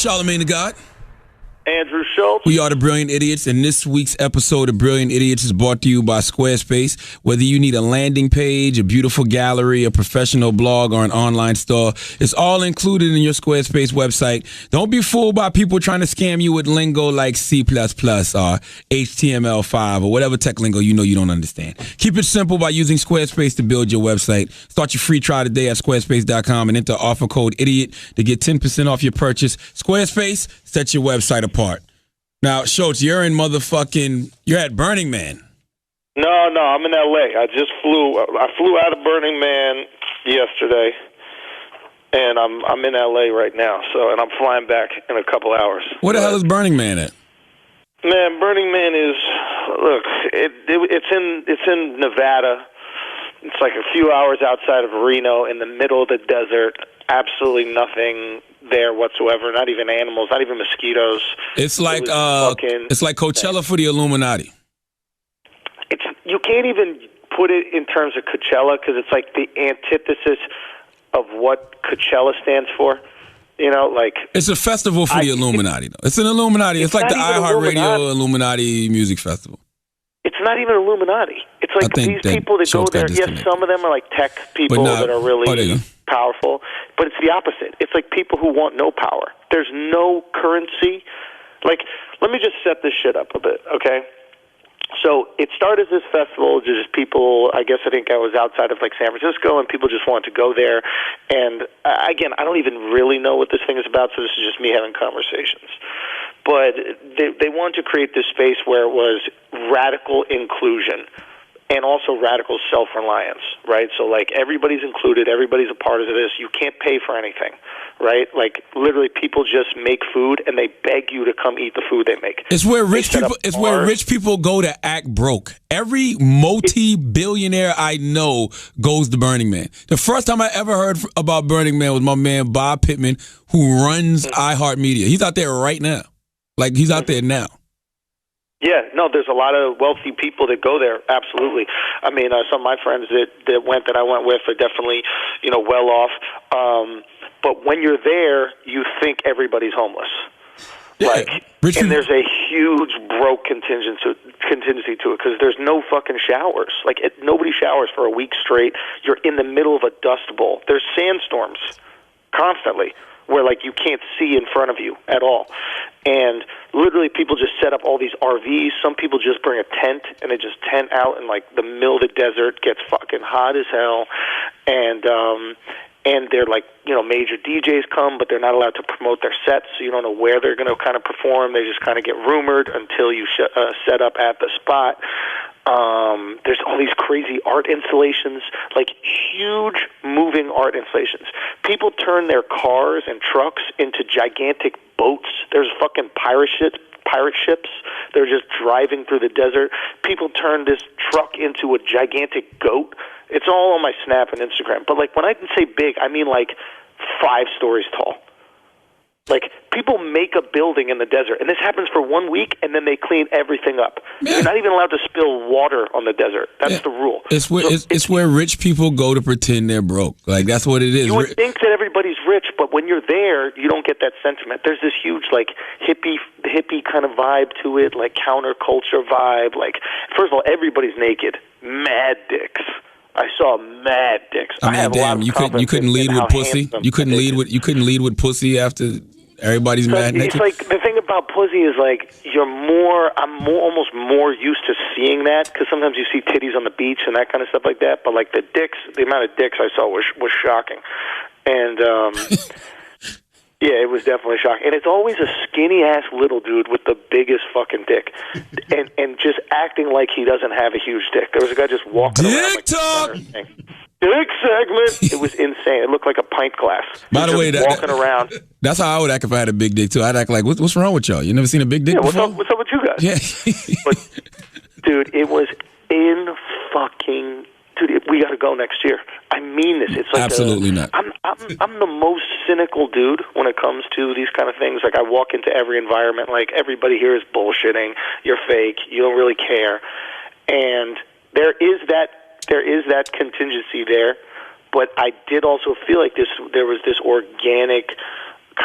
Charlamagne the God. Andrew Schultz. We are the Brilliant Idiots, and this week's episode of Brilliant Idiots is brought to you by Squarespace. Whether you need a landing page, a beautiful gallery, a professional blog, or an online store, it's all included in your Squarespace website. Don't be fooled by people trying to scam you with lingo like C++ or HTML5 or whatever tech lingo you know you don't understand. Keep it simple by using Squarespace to build your website. Start your free trial today at squarespace.com and enter offer code IDIOT to get 10% off your purchase. Squarespace, set your website apart. Now, Schultz, you're at Burning Man. No, I'm in L.A. I flew out of Burning Man yesterday, and I'm in L.A. right now. And I'm flying back in a couple hours. Where the hell is Burning Man at? Man, Burning Man is it's in Nevada. It's like a few hours outside of Reno, in the middle of the desert. Absolutely nothing there whatsoever. Not even animals. Not even mosquitoes. It's like Coachella for the Illuminati. You can't even put it in terms of Coachella because it's like the antithesis of what Coachella stands for. You know, like it's a festival for the Illuminati. Though it's an Illuminati. It's like the iHeartRadio Illuminati Music Festival. It's not even Illuminati. It's like these people that go there. Yes, some of them are like tech people that are really powerful, but it's the opposite. It's like people who want no power. There's no currency. Like, let me just set this shit up a bit, okay? So it started as this festival, just people, I think I was outside of like San Francisco, and people just wanted to go there. And again, I don't even really know what this thing is about, so this is just me having conversations. But they wanted to create this space where it was radical inclusion and also radical self-reliance, right? So, like, everybody's included, everybody's a part of this. You can't pay for anything, right? Like, literally, people just make food, and they beg you to come eat the food they make. It's where rich people go to act broke. Every multi-billionaire I know goes to Burning Man. The first time I ever heard about Burning Man was my man Bob Pittman, who runs iHeartMedia. He's out there right now. Like, he's out there now. Yeah, no, there's a lot of wealthy people that go there, absolutely. I mean, some of my friends that I went with are definitely, well off. But when you're there, you think everybody's homeless. Yeah, and there's a huge broke contingency to it because there's no fucking showers. Like, nobody showers for a week straight. You're in the middle of a dust bowl. There's sandstorms constantly, where, like, you can't see in front of you at all. And literally people just set up all these RVs. Some people just bring a tent, and they just tent out in, like, the middle of the desert. Gets fucking hot as hell. And they're, like, major DJs come, but they're not allowed to promote their sets, so you don't know where they're going to kind of perform. They just kind of get rumored until you set up at the spot. There's all these crazy art installations, like huge moving art installations. People turn their cars and trucks into gigantic boats. There's fucking pirate ships. They're just driving through the desert. People turn this truck into a gigantic goat. It's all on my Snap and Instagram. But, like, when I say big, I mean, like, 5 stories tall. Like, people make a building in the desert, and this happens for 1 week, and then they clean everything up. Yeah. You're not even allowed to spill water on the desert. That's the rule. It's where rich people go to pretend they're broke. Like, that's what it is. You would think that everybody's rich, but when you're there, you don't get that sentiment. There's this huge, like, hippie kind of vibe to it, like, counterculture vibe. Like, first of all, everybody's naked. Mad dicks. I saw mad dicks. I mean, damn, you couldn't lead with pussy. You couldn't lead with pussy after everybody's mad naked. It's like, the thing about pussy is, like, I'm almost more used to seeing that because sometimes you see titties on the beach and that kind of stuff like that. But, like, the amount of dicks I saw was shocking, and yeah, it was definitely shocking. And it's always a skinny ass little dude with the biggest fucking dick, and just acting like he doesn't have a huge dick. There was a guy just walking around like talk. Dick segment. It was insane. It looked like a pint glass. By the way, walking around. That's how I would act if I had a big dick too. I'd act like, what's wrong with y'all? You never seen a big dick before? What's up with you guys? Yeah. But, dude, it was in fucking. Dude, we got to go next year. I mean this. It's like absolutely not. I'm the most cynical dude when it comes to these kind of things. Like, I walk into every environment like everybody here is bullshitting. You're fake. You don't really care. And there is that contingency there. But I did also feel like there was this organic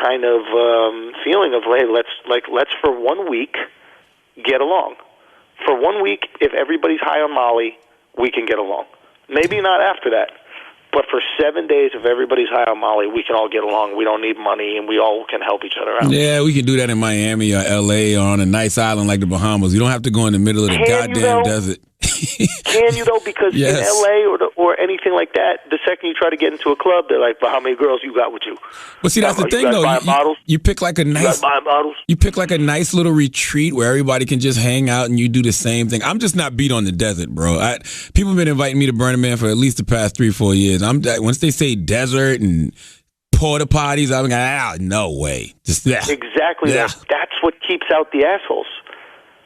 kind of feeling of, hey, let's for 1 week get along. For 1 week, if everybody's high on Molly, we can get along. Maybe not after that. But for 7 days, if everybody's high on Molly, we can all get along. We don't need money, and we all can help each other out. Yeah, we can do that in Miami or L.A. or on a nice island like the Bahamas. You don't have to go in the middle of the goddamn desert. Can you, though? Because in L.A. or anything like that, the second you try to get into a club, they're like, well, how many girls you got with you? But see, that's the thing, though. You pick like a nice... You pick like a nice little retreat where everybody can just hang out and you do the same thing. I'm just not beat on the desert, bro. People have been inviting me to Burning Man for at least the past 3-4 years. Once they say desert and porta potties, I'm like, no way. Just Exactly. Yeah. That's what keeps out the assholes.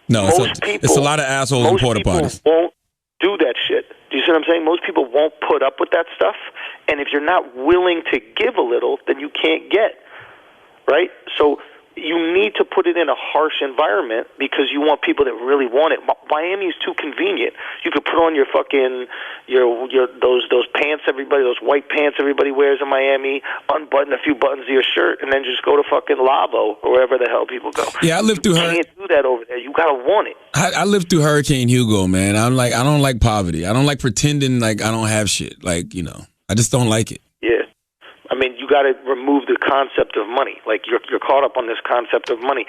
No, it's a lot of assholes in porta potties. Most people won't do that shit. Do you see what I'm saying? Most people won't put up with that stuff. And if you're not willing to give a little, then you can't get. Right? So you need to put it in a harsh environment because you want people that really want it. Miami is too convenient. You could put on your fucking those pants those white pants everybody wears in Miami, unbutton a few buttons of your shirt, and then just go to fucking Lavo or wherever the hell people go. Yeah, I lived through You can't do that over there. You gotta want it. I lived through Hurricane Hugo, man. I don't like poverty. I don't like pretending like I don't have shit. Like, I just don't like it. Yeah. I mean, you got to remove the concept of money. Like, you're caught up on this concept of money.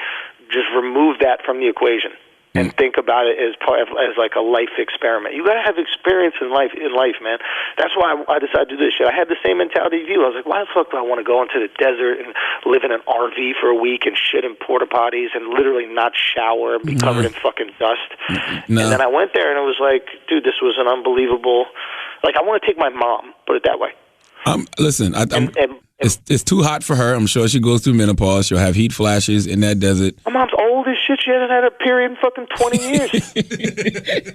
Just remove that from the equation and think about it as like a life experiment. You got to have experience in life, man. That's why I decided to do this shit. I had the same mentality as you. I was like, why the fuck do I want to go into the desert and live in an RV for a week and shit in porta potties and literally not shower and be covered in fucking dust? No. And then I went there and it was like, dude, this was an unbelievable. Like, I want to take my mom. Put it that way. Listen, it's too hot for her. I'm sure she goes through menopause. She'll have heat flashes in that desert. My mom's old as shit. She hasn't had a period in fucking 20 years.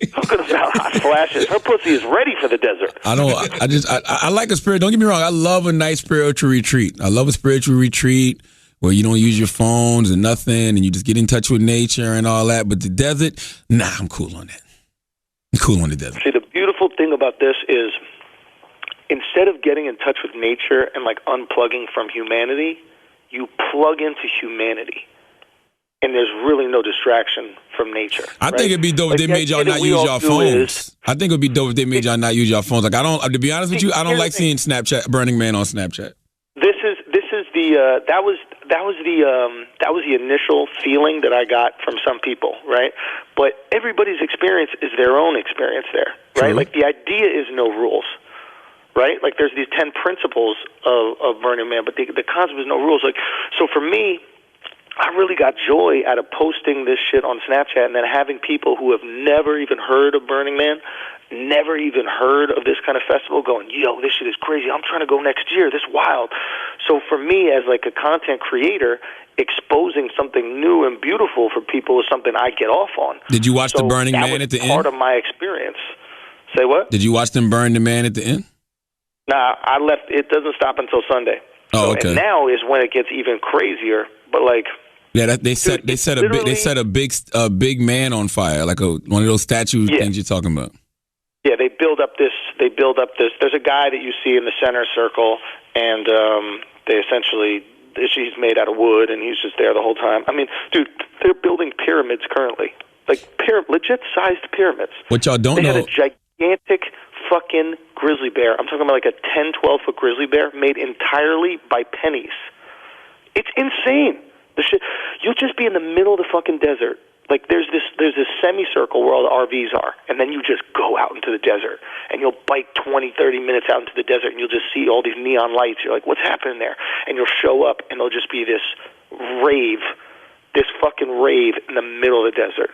Talking about hot flashes. Her pussy is ready for the desert. I like a spirit. Don't get me wrong. I love a nice spiritual retreat. I love a spiritual retreat where you don't use your phones and nothing and you just get in touch with nature and all that. But the desert, nah, I'm cool on that. I'm cool on the desert. See, the beautiful thing about this is, instead of getting in touch with nature and like unplugging from humanity, you plug into humanity. And there's really no distraction from nature. I think it'd be dope if they made y'all not use y'all phones. I think it'd be dope if they made y'all not use y'all phones. Like, to be honest with you, I don't like seeing Burning Man on Snapchat. This is that was the initial feeling that I got from some people, right? But everybody's experience is their own experience there, right? True. Like, the idea is no rules. Right? Like, there's these 10 principles of Burning Man, but the concept is no rules. Like, so for me, I really got joy out of posting this shit on Snapchat and then having people who have never even heard of Burning Man, never even heard of this kind of festival going, yo, this shit is crazy. I'm trying to go next year. This is wild. So for me, as like a content creator, exposing something new and beautiful for people is something I get off on. Did you watch the Burning Man at the end? Part of my experience. Say what? Did you watch them burn the man at the end? Nah, I left. It doesn't stop until Sunday. Oh, okay. And now is when it gets even crazier. But like, yeah, they set a big man on fire, like one of those statue things you're talking about. Yeah, they build up this. There's a guy that you see in the center circle, and they essentially, she's made out of wood, and he's just there the whole time. I mean, dude, they're building pyramids currently, like legit sized pyramids. What y'all don't know? They had a gigantic fucking grizzly bear. I'm talking about like a 10, 12-foot grizzly bear made entirely by pennies. It's insane. The shit. You'll just be in the middle of the fucking desert. Like, there's this semicircle where all the RVs are, and then you just go out into the desert, and you'll bike 20, 30 minutes out into the desert, and you'll just see all these neon lights. You're like, what's happening there? And you'll show up, and there'll just be this fucking rave in the middle of the desert.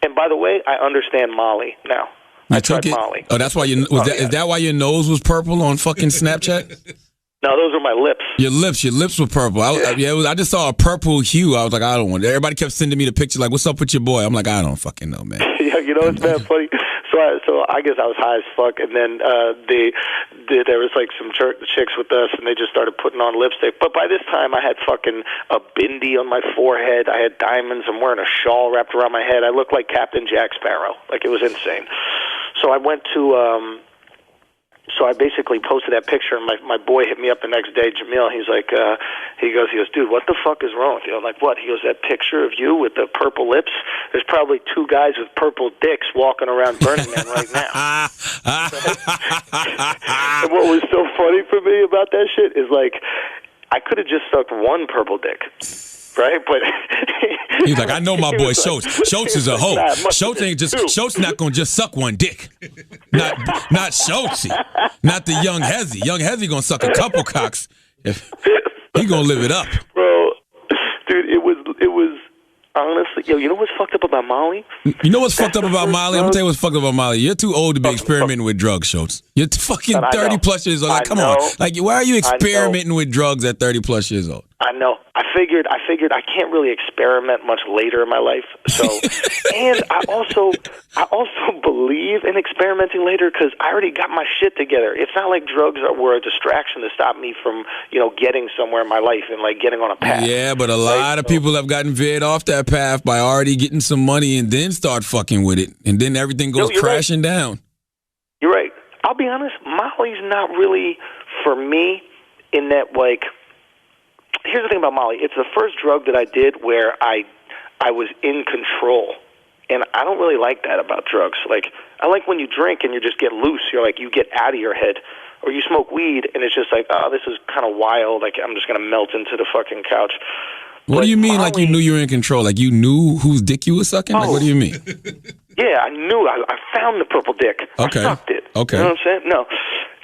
And by the way, I understand Molly now. I tried Molly. Oh, that's why is that why your nose was purple on fucking Snapchat? No, those are my lips. Your lips were purple. I just saw a purple hue. I was like, I don't want it. Everybody kept sending me the picture, like, what's up with your boy? I'm like, I don't fucking know, man. Yeah, it's bad funny. So I guess I was high as fuck, and then there was like some chicks with us, and they just started putting on lipstick. But by this time, I had fucking a bindi on my forehead. I had diamonds. I'm wearing a shawl wrapped around my head. I looked like Captain Jack Sparrow. Like, it was insane. So I went to So I basically posted that picture, and my boy hit me up the next day, Jamil. He's like, he goes, dude, what the fuck is wrong with you? I'm like, what? He goes, that picture of you with the purple lips. There's probably 2 guys with purple dicks walking around Burning Man right now. And what was so funny for me about that shit is like, I could have just sucked 1 purple dick. Right, but he's like, I know my boy Schultz. Like, Schultz is a hoe. Schultz ain't just. Schultz not gonna just suck 1 dick. Not Schultzy. Not the young Hezzy. Young Hezzy gonna suck a couple cocks. If he gonna live it up, bro. Dude, it was honestly, you know what's fucked up about Molly? You know what's fucked up about Molly? I'm gonna tell you what's fucked up about Molly. You're too old to be experimenting with drugs, Schultz. You're fucking 30 plus years old. Like, come on. Like, why are you experimenting with drugs at 30 plus years old? I know. I figured I can't really experiment much later in my life. So, and I also believe in experimenting later because I already got my shit together. It's not like drugs were a distraction to stop me from, getting somewhere in my life and like getting on a path. Yeah, but a lot of people have gotten veered off that path by already getting some money and then start fucking with it, and then everything goes crashing down. You're right. I'll be honest. Molly's not really for me in that like. Here's the thing about Molly. It's the first drug that I did where I was in control. And I don't really like that about drugs. Like, I like when you drink and you just get loose. You're like, you get out of your head. Or you smoke weed and it's just like, oh, this is kind of wild. Like, I'm just going to melt into the fucking couch. What do you mean, Molly, like you knew you were in control? Like you knew whose dick you were sucking? Like, what do you mean? Yeah, I knew. I found the purple dick. Okay. I sucked it. Okay. You know what I'm saying? No.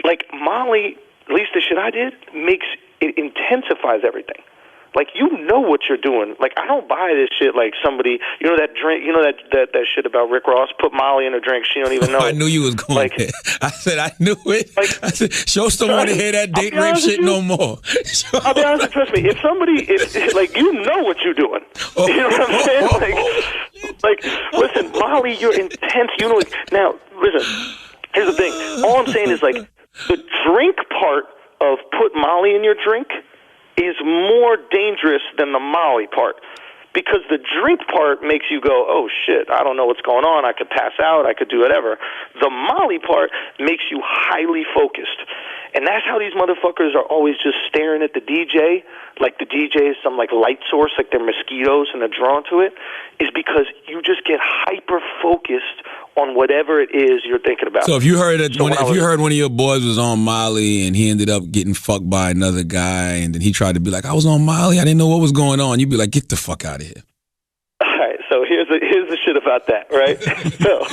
Like, Molly, at least the shit I did, it intensifies everything. Like, you know what you're doing. Like, I don't buy this shit like somebody, that drink, that shit about Rick Ross, put Molly in a drink, she don't even know. I knew you was going there. I said, I knew it. Like, I said, Schultz don't want to hear that date rape shit no more. I'll be honest, trust me, if somebody, like, you know what you're doing. You know what I'm saying? Like, listen, Molly, you're intense. Now, listen, here's the thing. All I'm saying is, like, the drink part of put Molly in your drink is more dangerous than the Molly part, because the drink part makes you go, oh shit, I don't know what's going on, I could pass out, I could do whatever. The Molly part makes you highly focused, and that's how these motherfuckers are always just staring at the DJ, like the DJ is some like light source, like they're mosquitoes and they're drawn to it, is because you just get hyper focused on whatever it is you're thinking about. So if you heard if you heard one of your boys was on Molly and he ended up getting fucked by another guy, and then he tried to be like, I was on Molly, I didn't know what was going on, you'd be like, get the fuck out of here. All right, so here's the shit about that, right? so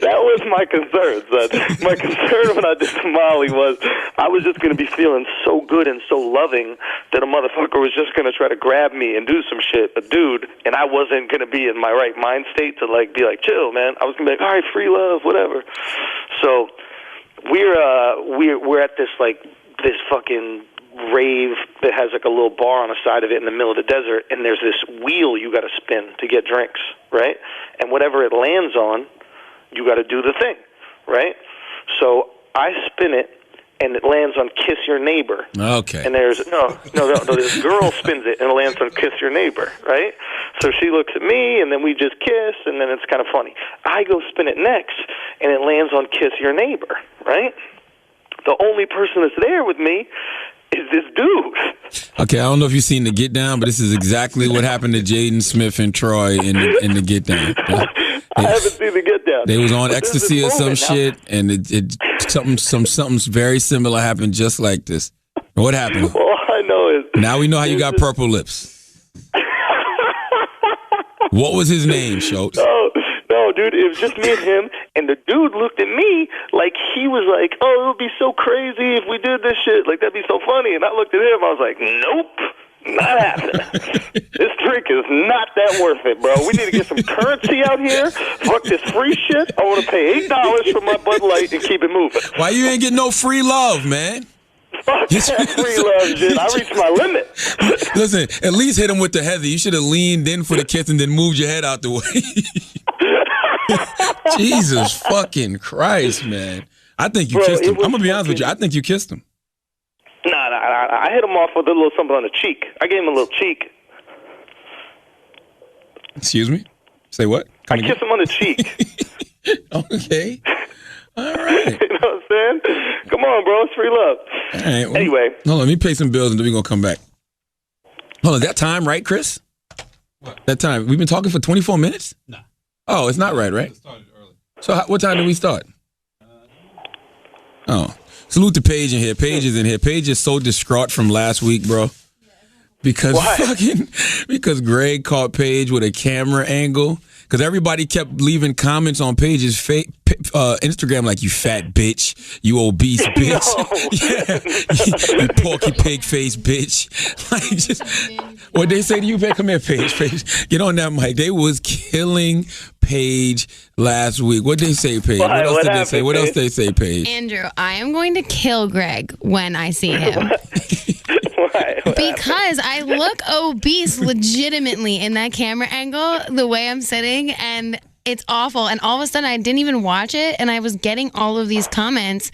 that was my concern. My concern when I did the Molly was I was just going to be feeling so good and so loving that a motherfucker was just going to try to grab me and do some shit, a dude, and I wasn't going to be in my right mind state to like be like, chill, man. I was going to be like, all right, free love, whatever. So we're at this fucking rave that has like a little bar on the side of it in the middle of the desert, and there's this wheel you got to spin to get drinks, right? And whatever it lands on, you got to do the thing, right? So I spin it, and it lands on Kiss Your Neighbor. Okay. And there's no. This girl spins it, and it lands on Kiss Your Neighbor, right? So she looks at me, and then we just kiss, and then it's kind of funny. I go spin it next, and it lands on Kiss Your Neighbor, right? The only person that's there with me is this dude. Okay, I don't know if you've seen The Get Down, but this is exactly what happened to Jaden Smith and Troy in the Get Down. I haven't seen The Get Down. They was on ecstasy or some shit, and something very similar happened just like this. What happened? All I know is now we know how you got purple lips. What was his name, Schultz? No, dude, it was just me and him, and the dude looked at me like he was like, oh, it would be so crazy if we did this shit. Like, that'd be so funny. And I looked at him, I was like, nope, not happening. This drink is not that worth it, bro. We need to get some currency out here. Fuck this free shit. I want to pay $8 for my Bud Light and keep it moving. Why you ain't getting no free love, man? Fuck that free love shit. I reached my limit. Listen, at least hit him with the heather. You should have leaned in for the kiss and then moved your head out the way. Jesus fucking Christ, man. I think you kissed him. I'm going to be honest with you. I think you kissed him. Nah, I hit him off with a little something on the cheek. I gave him a little cheek. Excuse me? Say what? I kissed him on the cheek. Okay. All right. You know what I'm saying? Come on, bro. It's free love. All right. Well, anyway. Hold on. Let me pay some bills and then we're going to come back. Hold on. Is that time right, Chris? What? That time. We've been talking for 24 minutes? Nah. Oh, it's not right? It started early. So what time did we start? Oh. Salute to Paige in here. Paige is in here. Paige is so distraught from last week, bro. Because because Greg caught Paige with a camera angle. Because everybody kept leaving comments on Paige's Instagram like, you fat bitch, you obese bitch, you porky pig face bitch. Like, just what they say to you, come here, Paige, get on that mic. They was killing Paige last week. What they say, Paige? What else did they say? What else they say, Paige? Andrew, I am going to kill Greg when I see him. Why? Because I look obese legitimately in that camera angle, the way I'm sitting, and it's awful. And all of a sudden, I didn't even watch it, and I was getting all of these comments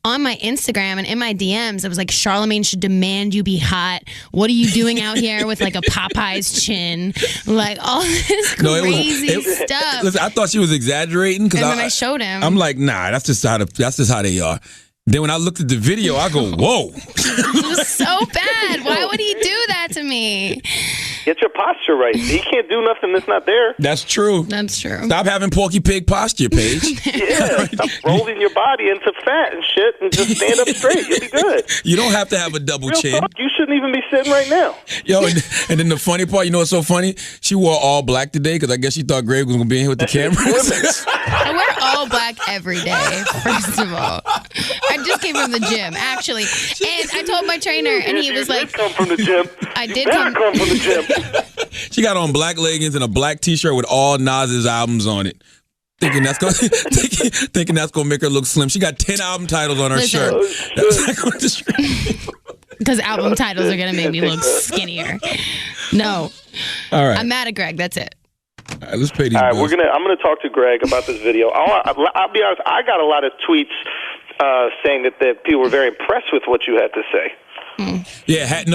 on my Instagram and in my DMs. It was like, Charlamagne should demand you be hot. What are you doing out here with like a Popeye's chin? Like all this crazy stuff. Listen, I thought she was exaggerating because then I showed him. I'm like, nah, that's just how they are. Then when I looked at the video, I go, whoa. It was so bad. Why would he do that to me? Get your posture right. He can't do nothing that's not there. That's true. That's true. Stop having porky pig posture, Paige. Yeah, stop rolling your body into fat and shit and just stand up straight. You'll be good. You don't have to have a double Real chin. talk, you shouldn't even be sitting right now. Yo, and then the funny part, you know what's so funny? She wore all black today because I guess she thought Greg was going to be in here with the cameras. I wear all black every day, first of all. I just came from the gym, actually. And I told my trainer, and he was like... You did come from the gym. I did come from the gym. She got on black leggings and a black T-shirt with all Nas's albums on it. Thinking that's gonna make her look slim. She got 10 album titles on her shirt. Because album titles are gonna make me look skinnier. No. All right. I'm mad at Greg. That's it. All right, let's pay these All right, bills. I'm gonna talk to Greg about this video. I'll be honest. I got a lot of tweets saying that people were very impressed with what you had to say. Yeah, had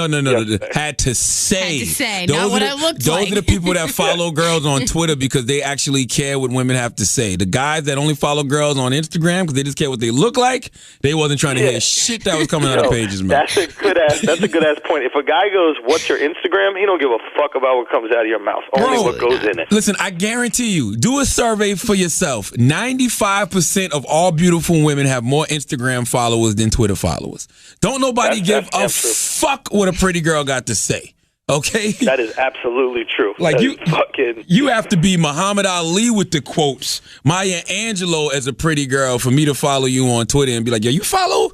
to say. Not what I looked like. Those are the people that follow girls on Twitter because they actually care what women have to say. The guys that only follow girls on Instagram because they just care what they look like, they wasn't trying to hear shit that was coming out of Paige's mouth. That's a good ass point. If a guy goes, "What's your Instagram?" he don't give a fuck about what comes out of your mouth. Only what goes in it. Listen, I guarantee you, do a survey for yourself. 95% of all beautiful women have more Instagram followers than Twitter followers. Don't nobody give a fuck what a pretty girl got to say. Okay? That is absolutely true. Like that you have to be Muhammad Ali with the quotes, Maya Angelou as a pretty girl for me to follow you on Twitter and be like, yo, you follow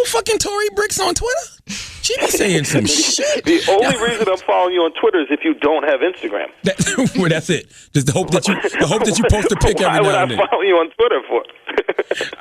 fucking Tory Bricks on Twitter? She be saying some shit. The only reason I'm following you on Twitter is if you don't have Instagram. Well, that's it. Just the hope that you post a pic every now and then. Why would I follow you on Twitter for?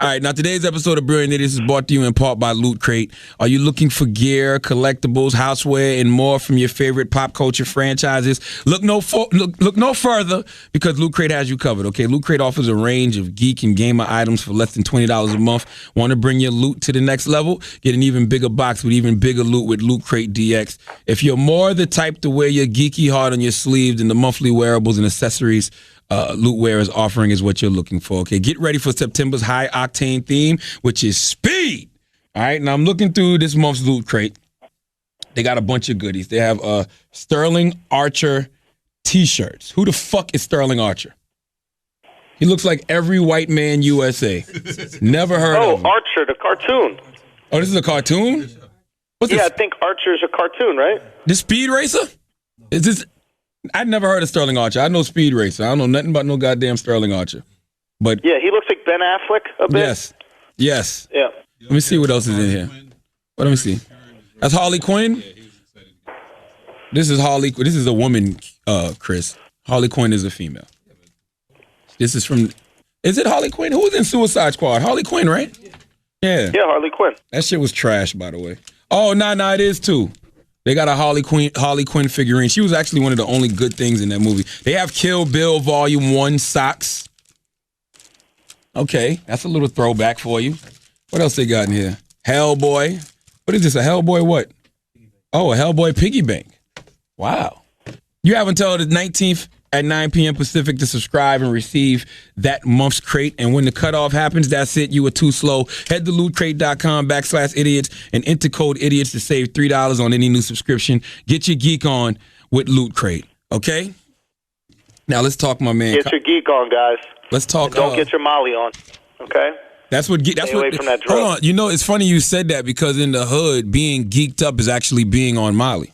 All right, now today's episode of Brilliant Idiots is brought to you in part by Loot Crate. Are you looking for gear, collectibles, houseware, and more from your favorite pop culture franchises? Look no further because Loot Crate has you covered, okay? Loot Crate offers a range of geek and gamer items for less than $20 a month. Want to bring your loot to the next level? Get an even bigger box with even bigger loot with Loot Crate DX. If you're more the type to wear your geeky heart on your sleeve than the monthly wearables and accessories Lootwear is offering is what you're looking for. Okay, get ready for September's high octane theme, which is speed. All right, now I'm looking through this month's Loot Crate. They got a bunch of goodies. They have Sterling Archer T-shirts. Who the fuck is Sterling Archer? He looks like every white man USA. Never heard of him. Oh, Archer, the cartoon. Oh, this is a cartoon? What's I this? think Archer's a cartoon, right? The Speed Racer? Is this? I'd never heard of Sterling Archer. I know Speed Racer. I don't know nothing about no goddamn Sterling Archer. But yeah, he looks like Ben Affleck a bit. Yes. Yeah. Let me see what else is in here. Let me see. That's Harley Quinn? This is Harley. This is a woman, Chris. Harley Quinn is a female. This is from. Is it Harley Quinn? Who was in Suicide Squad? Harley Quinn, right? Yeah. Yeah, Harley Quinn. That shit was trash, by the way. Oh, no, it is too. They got a Harley Quinn figurine. She was actually one of the only good things in that movie. They have Kill Bill Volume 1 socks. Okay, that's a little throwback for you. What else they got in here? Hellboy. What is this, a Hellboy what? Oh, a Hellboy piggy bank. Wow. You have until the 19th at 9 p.m. Pacific to subscribe and receive that month's crate. And when the cutoff happens, that's it. You were too slow. Head to lootcrate.com/idiots and enter code idiots to save $3 on any new subscription. Get your geek on with Loot Crate. Okay? Now let's talk, my man. Get your geek on, guys. Let's talk. And don't get your Molly on. Okay? That's what. Stay away from that drug. Hold on. You know, it's funny you said that because in the hood, being geeked up is actually being on Molly.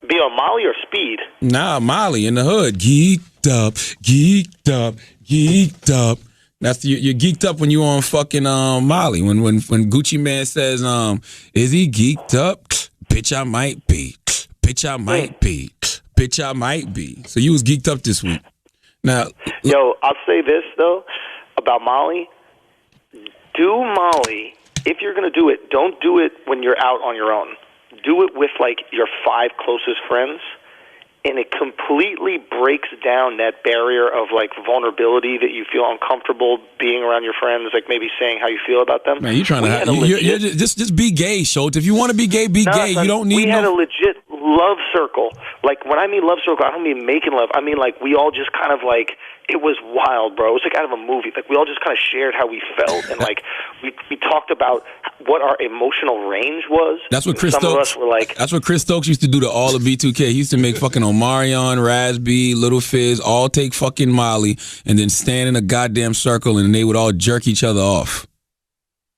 Be on Molly or speed? Nah, Molly in the hood. Geeked up, geeked up, geeked up. That's you're geeked up when you on fucking Molly. When Gucci Man says, is he geeked up? Bitch, I might be. Bitch, I might be. Bitch, I might be. So you was geeked up this week. Now, yo, I'll say this though about Molly. Do Molly, if you're going to do it, don't do it when you're out on your own. Do it with, like, your 5 closest friends, and it completely breaks down that barrier of, like, vulnerability that you feel uncomfortable being around your friends, like maybe saying how you feel about them. Man, you're trying to just be gay, Schultz. If you want to be gay, be gay. You don't need We had a legit love circle. Like, when I mean love circle, I don't mean making love. I mean, like, we all just kind of, like, it was wild, bro. It was like out of a movie. Like, we all just kind of shared how we felt, and, like, we talked about what our emotional range was. That's what Chris Stokes were like. That's what Chris Stokes used to do to all of B2K. He used to make fucking Omarion, Raz-B, Little Fizz all take fucking Molly and then stand in a goddamn circle, and they would all jerk each other off.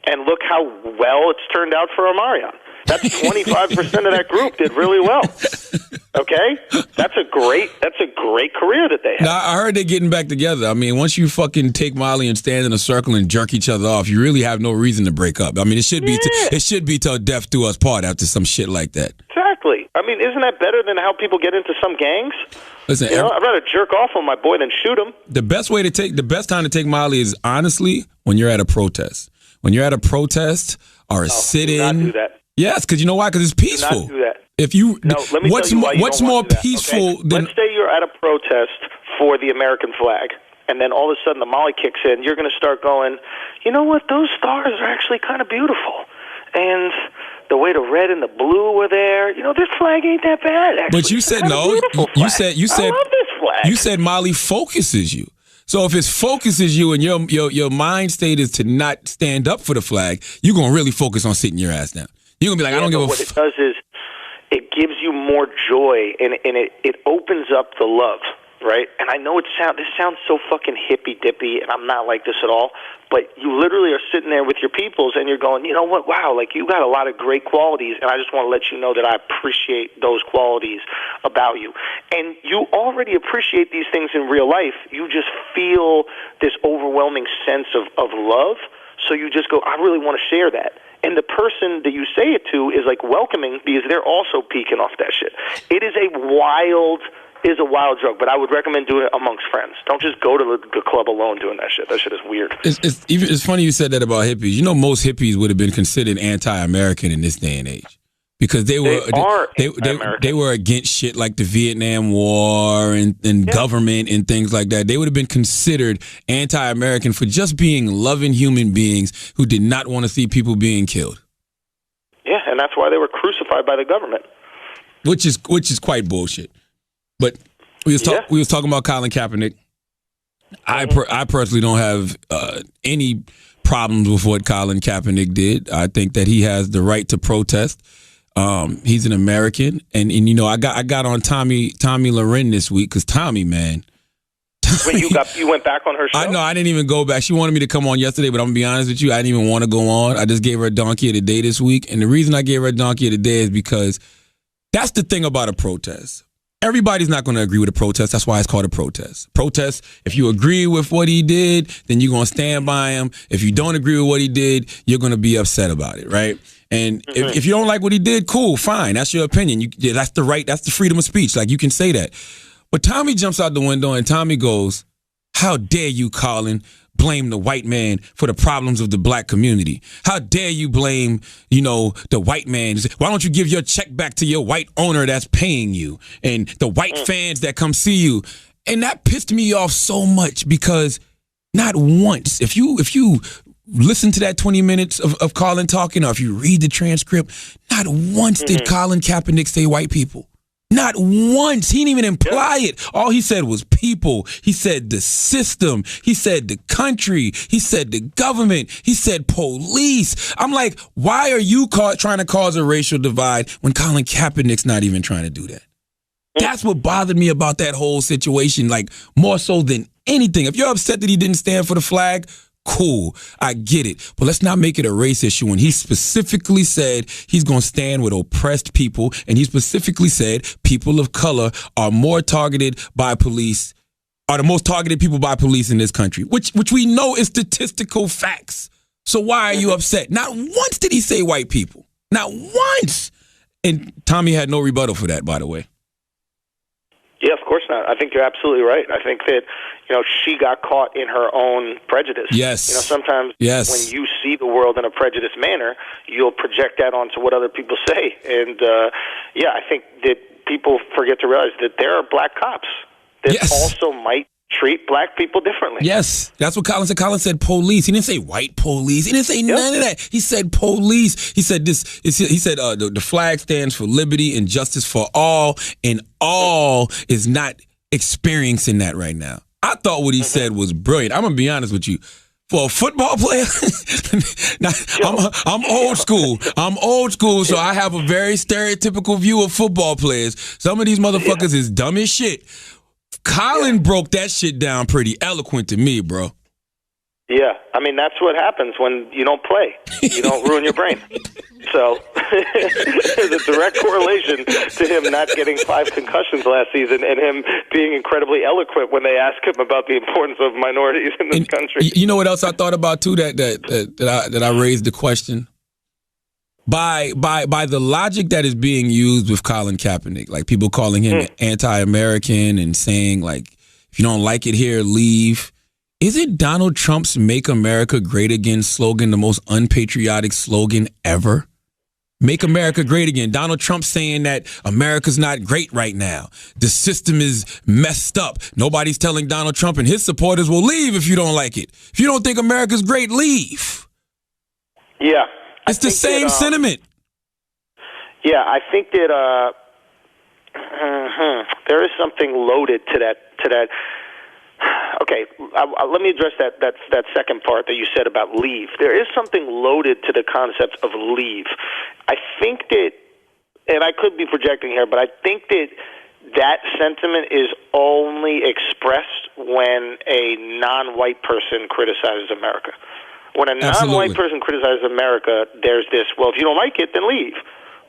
And look how well it's turned out for Omarion. That's 25% of that group did really well. Okay? That's a great career that they have. Now, I heard they're getting back together. I mean, once you fucking take Molly and stand in a circle and jerk each other off, you really have no reason to break up. I mean, it should be till death do us part after some shit like that. Exactly. I mean, isn't that better than how people get into some gangs? Listen, I'd rather jerk off on my boy than shoot him. The best time to take Molly is honestly when you're at a protest. When you're at a protest or a sit-in. Do not do that. Yes, because you know why? Because it's peaceful. Do not do that. If you, no, let me what's tell you why you what's don't more want to do that, peaceful okay? than? Let's say you're at a protest for the American flag, and then all of a sudden the Molly kicks in. You're going to start going, you know what? Those stars are actually kind of beautiful, and the way the red and the blue were there, you know, this flag ain't that bad. Actually. But you said no. You said I love this flag. You said Molly focuses you. So if it focuses you and your mind state is to not stand up for the flag, you're gonna really focus on sitting your ass down. You're gonna be like, I don't give a. What it does is it gives you more joy, and it opens up the love, right? And I know this sounds so fucking hippy dippy, and I'm not like this at all. But you literally are sitting there with your peoples, and you're going, you know what? Wow, like you got a lot of great qualities, and I just want to let you know that I appreciate those qualities about you. And you already appreciate these things in real life. You just feel this overwhelming sense of love. So you just go, I really want to share that. And the person that you say it to is like welcoming because they're also peeking off that shit. It is a wild drug, but I would recommend doing it amongst friends. Don't just go to the club alone doing that shit. That shit is weird. It's funny you said that about hippies. You know, most hippies would have been considered anti-American in this day and age because they were against shit like the Vietnam War and government and things like that. They would have been considered anti-American for just being loving human beings who did not want to see people being killed. Yeah, and that's why they were crucified by the government. Which is quite bullshit. But we was talking about Colin Kaepernick. I personally don't have any problems with what Colin Kaepernick did. I think that he has the right to protest. He's an American, and you know I got on Tommy Loren this week because Tommy, man. Wait, you went back on her show? I didn't even go back. She wanted me to come on yesterday, but I'm gonna be honest with you, I didn't even want to go on. I just gave her a donkey of the day this week, and the reason I gave her a donkey of the day is because that's the thing about a protest. Everybody's not going to agree with a protest. That's why it's called a protest. Protest, if you agree with what he did, then you're going to stand by him. If you don't agree with what he did, you're going to be upset about it, right? And if you don't like what he did, cool, fine. That's your opinion. That's the right. That's the freedom of speech. Like, you can say that. But Tommy jumps out the window and Tommy goes, how dare you, Colin, blame the white man for the problems of the black community? How dare you blame, the white man? Why don't you give your check back to your white owner that's paying you and the white fans that come see you? And that pissed me off so much because not once, if you listen to that 20 minutes of Colin talking, or if you read the transcript, not once did Colin Kaepernick say white people. Not once. He didn't even imply it. All he said was people. He said the system. He said the country. He said the government. He said police. I'm like, why are you trying to cause a racial divide when Colin Kaepernick's not even trying to do that? That's what bothered me about that whole situation, like more so than anything. If you're upset that he didn't stand for the flag, cool, I get it. But let's not make it a race issue when he specifically said he's going to stand with oppressed people, and he specifically said people of color are more targeted by police, are the most targeted people by police in this country, which we know is statistical facts. So why are you upset? Not once did he say white people. Not once. And Tommy had no rebuttal for that, by the way. Yeah, of course not. I think you're absolutely right. I think that, she got caught in her own prejudice. Yes. Sometimes when you see the world in a prejudiced manner, you'll project that onto what other people say. And, I think that people forget to realize that there are black cops that also might treat black people differently. Yes, that's what Colin said. Colin said police. He didn't say white police. He didn't say none of that. He said police. He said this. He said the flag stands for liberty and justice for all, and all is not experiencing that right now. I thought what he said was brilliant. I'm gonna be honest with you. For a football player, I'm old school. I'm old school, so I have a very stereotypical view of football players. Some of these motherfuckers is dumb as shit. Colin broke that shit down pretty eloquent to me, bro. Yeah, I mean, that's what happens when you don't play. You don't ruin your brain. So there's a direct correlation to him not getting 5 concussions last season and him being incredibly eloquent when they ask him about the importance of minorities in this country. You know what else I thought about, too, that I raised the question? By the logic that is being used with Colin Kaepernick, like people calling him anti-American and saying, like, if you don't like it here, leave. Isn't Donald Trump's Make America Great Again slogan the most unpatriotic slogan ever? Make America Great Again. Donald Trump saying that America's not great right now. The system is messed up. Nobody's telling Donald Trump and his supporters, well, leave if you don't like it. If you don't think America's great, leave. Yeah. It's the same sentiment. Yeah, I think that there is something loaded to that. Okay, let me address that second part that you said about leave. There is something loaded to the concept of leave. I think that, and I could be projecting here, but I think that sentiment is only expressed when a non-white person criticizes America. When a non-white person criticizes America, there's this, well, if you don't like it, then leave.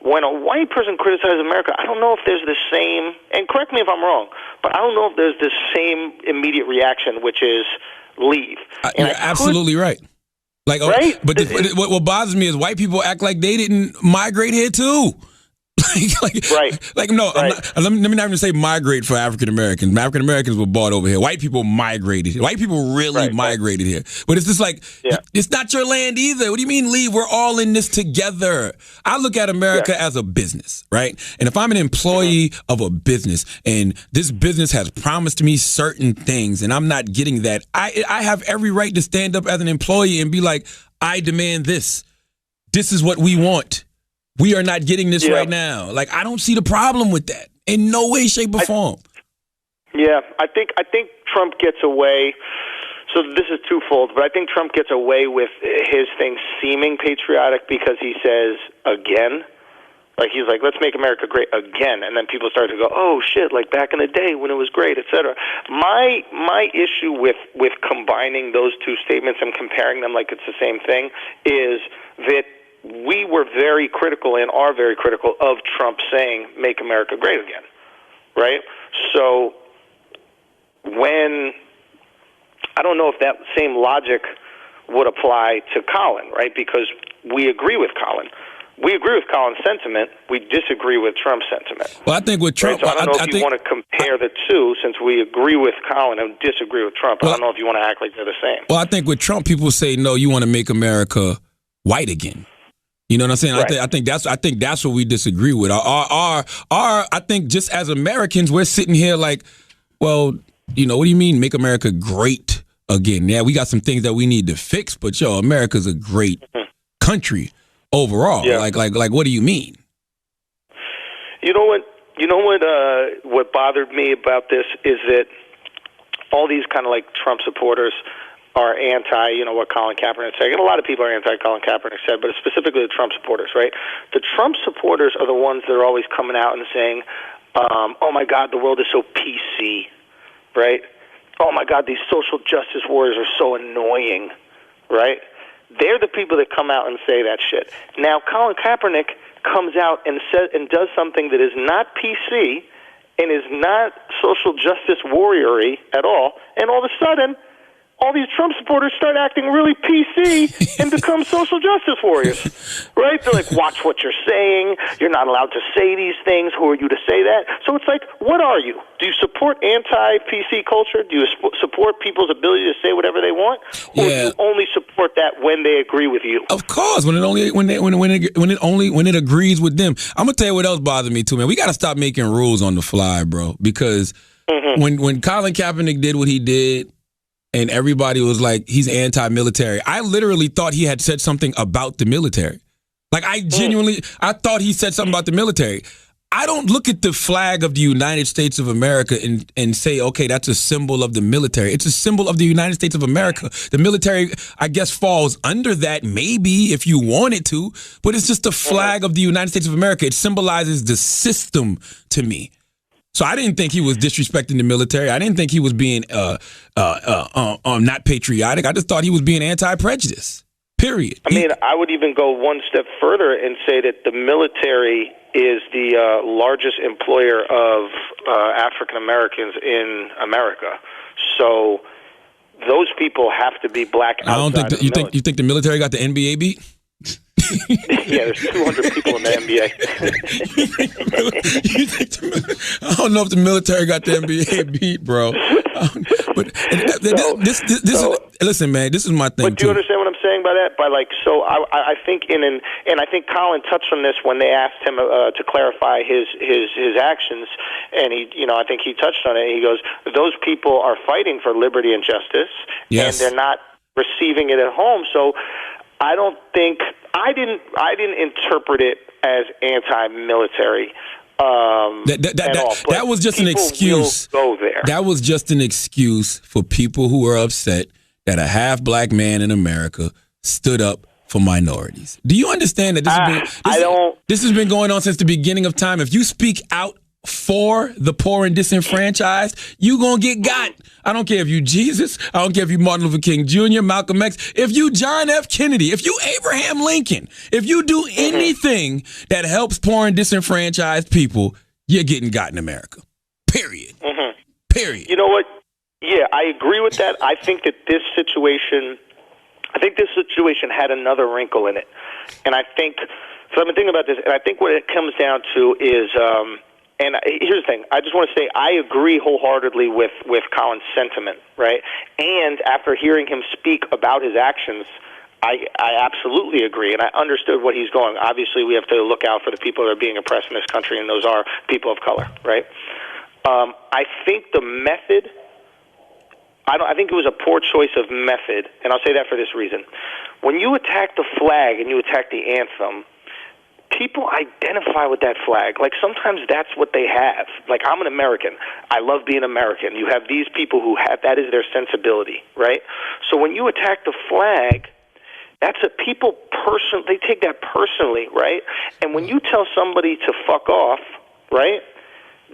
When a white person criticizes America, I don't know if there's the same, and correct me if I'm wrong, but I don't know if there's the same immediate reaction, which is leave. You're absolutely right. Like, right? But what bothers me is white people act like they didn't migrate here too. No, right. Let me not even say migrate for African Americans. African Americans were bought over here. White people migrated. White people really migrated here. But it's just like, it's not your land either. What do you mean leave? We're all in this together. I look at America as a business, right? And if I'm an employee of a business and this business has promised me certain things and I'm not getting that, I have every right to stand up as an employee and be like, I demand this. This is what we want. We are not getting this right now. Like, I don't see the problem with that in no way, shape, or form. Yeah, I think Trump gets away. So this is twofold, but I think Trump gets away with his thing seeming patriotic because he says again. Like, he's like, let's make America great again. And then people start to go, oh, shit, like back in the day when it was great, et cetera. My issue with combining those two statements and comparing them like it's the same thing is that we were very critical and are very critical of Trump saying, make America great again, right? So I don't know if that same logic would apply to Colin, right? Because we agree with Colin. We agree with Colin's sentiment. We disagree with Trump's sentiment. Well, I think with Trump, right? So I don't know if you want to compare the two, since we agree with Colin and disagree with Trump. I don't know if you want to act like they're the same. Well, I think with Trump, people say, no, you want to make America white again. You know what I'm saying? Right. I think that's what we disagree with. I think just as Americans, we're sitting here like, well, what do you mean make America great again? Yeah, we got some things that we need to fix, but America's a great country overall. Yeah. Like what do you mean? You know what? You know what bothered me about this is that all these kind of like Trump supporters are anti, what Colin Kaepernick said. And a lot of people are anti-Colin Kaepernick said, but specifically the Trump supporters, right? The Trump supporters are the ones that are always coming out and saying, oh, my God, the world is so PC, right? Oh, my God, these social justice warriors are so annoying, right? They're the people that come out and say that shit. Now, Colin Kaepernick comes out and says and does something that is not PC and is not social justice warrior-y at all, and all of a sudden, all these Trump supporters start acting really PC and become social justice warriors, right? They're like, watch what you're saying. You're not allowed to say these things. Who are you to say that? So it's like, what are you? Do you support anti-PC culture? Do you support people's ability to say whatever they want? Or do you only support that when they agree with you? Of course, when it agrees with them. I'm gonna tell you what else bothers me too, man. We got to stop making rules on the fly, bro. Because when Colin Kaepernick did what he did, and everybody was like, he's anti-military, I literally thought he had said something about the military. Like, I thought he said something about the military. I don't look at the flag of the United States of America and say, okay, that's a symbol of the military. It's a symbol of the United States of America. The military, I guess, falls under that, maybe, if you want it to, but it's just the flag of the United States of America. It symbolizes the system to me. So I didn't think he was disrespecting the military. I didn't think he was being not patriotic. I just thought he was being anti-prejudice, period. I mean, I would even go one step further and say that the military is the largest employer of African Americans in America. So those people have to be black outside. I don't think you think the military got the NBA beat? Yeah, there's 200 people in the NBA. I don't know if the military got the NBA beat, bro. Listen, man, this is my thing. But do you understand what I'm saying by that? I think I think Colin touched on this when they asked him to clarify his actions, and I think he touched on it. He goes, those people are fighting for liberty and justice, and they're not receiving it at home. So I didn't interpret it as anti-military. That was just an excuse. Go there. That was just an excuse for people who are upset that a half black man in America stood up for minorities. Do you understand that this has been going on since the beginning of time? If you speak out for the poor and disenfranchised, you gonna get got. I don't care if you Jesus, I don't care if you Martin Luther King Jr., Malcolm X, if you John F. Kennedy, if you Abraham Lincoln, if you do anything that helps poor and disenfranchised people, you're getting got in America. Period. Period. You know what? Yeah, I agree with that. I think this situation had another wrinkle in it. And I think, so I've been thinking about this, and I think what it comes down to is, and here's the thing. I just want to say I agree wholeheartedly with Colin's sentiment, right? And after hearing him speak about his actions, I absolutely agree, and I understood what he's going. Obviously, we have to look out for the people that are being oppressed in this country, and those are people of color, right? I think the method, I think it was a poor choice of method, and I'll say that for this reason. When you attack the flag and you attack the anthem, people identify with that flag. Like, sometimes that's what they have. Like, I'm an American. I love being American. You have these people who have, that is their sensibility, right? So when you attack the flag, that's a people they take that personally, right? And when you tell somebody to fuck off, right,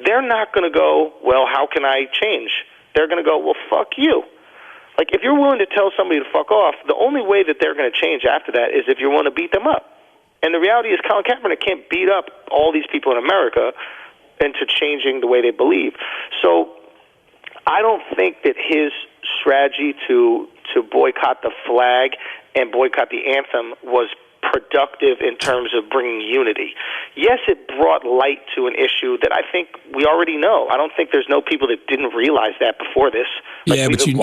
they're not going to go, well, how can I change? They're going to go, well, fuck you. Like, if you're willing to tell somebody to fuck off, the only way that they're going to change after that is if you want to beat them up. And the reality is Colin Kaepernick can't beat up all these people in America into changing the way they believe. So I don't think that his strategy to boycott the flag and boycott the anthem was productive in terms of bringing unity. Yes, it brought light to an issue that I think we already know. I don't think there's no people that didn't realize that before this. Like, yeah, but you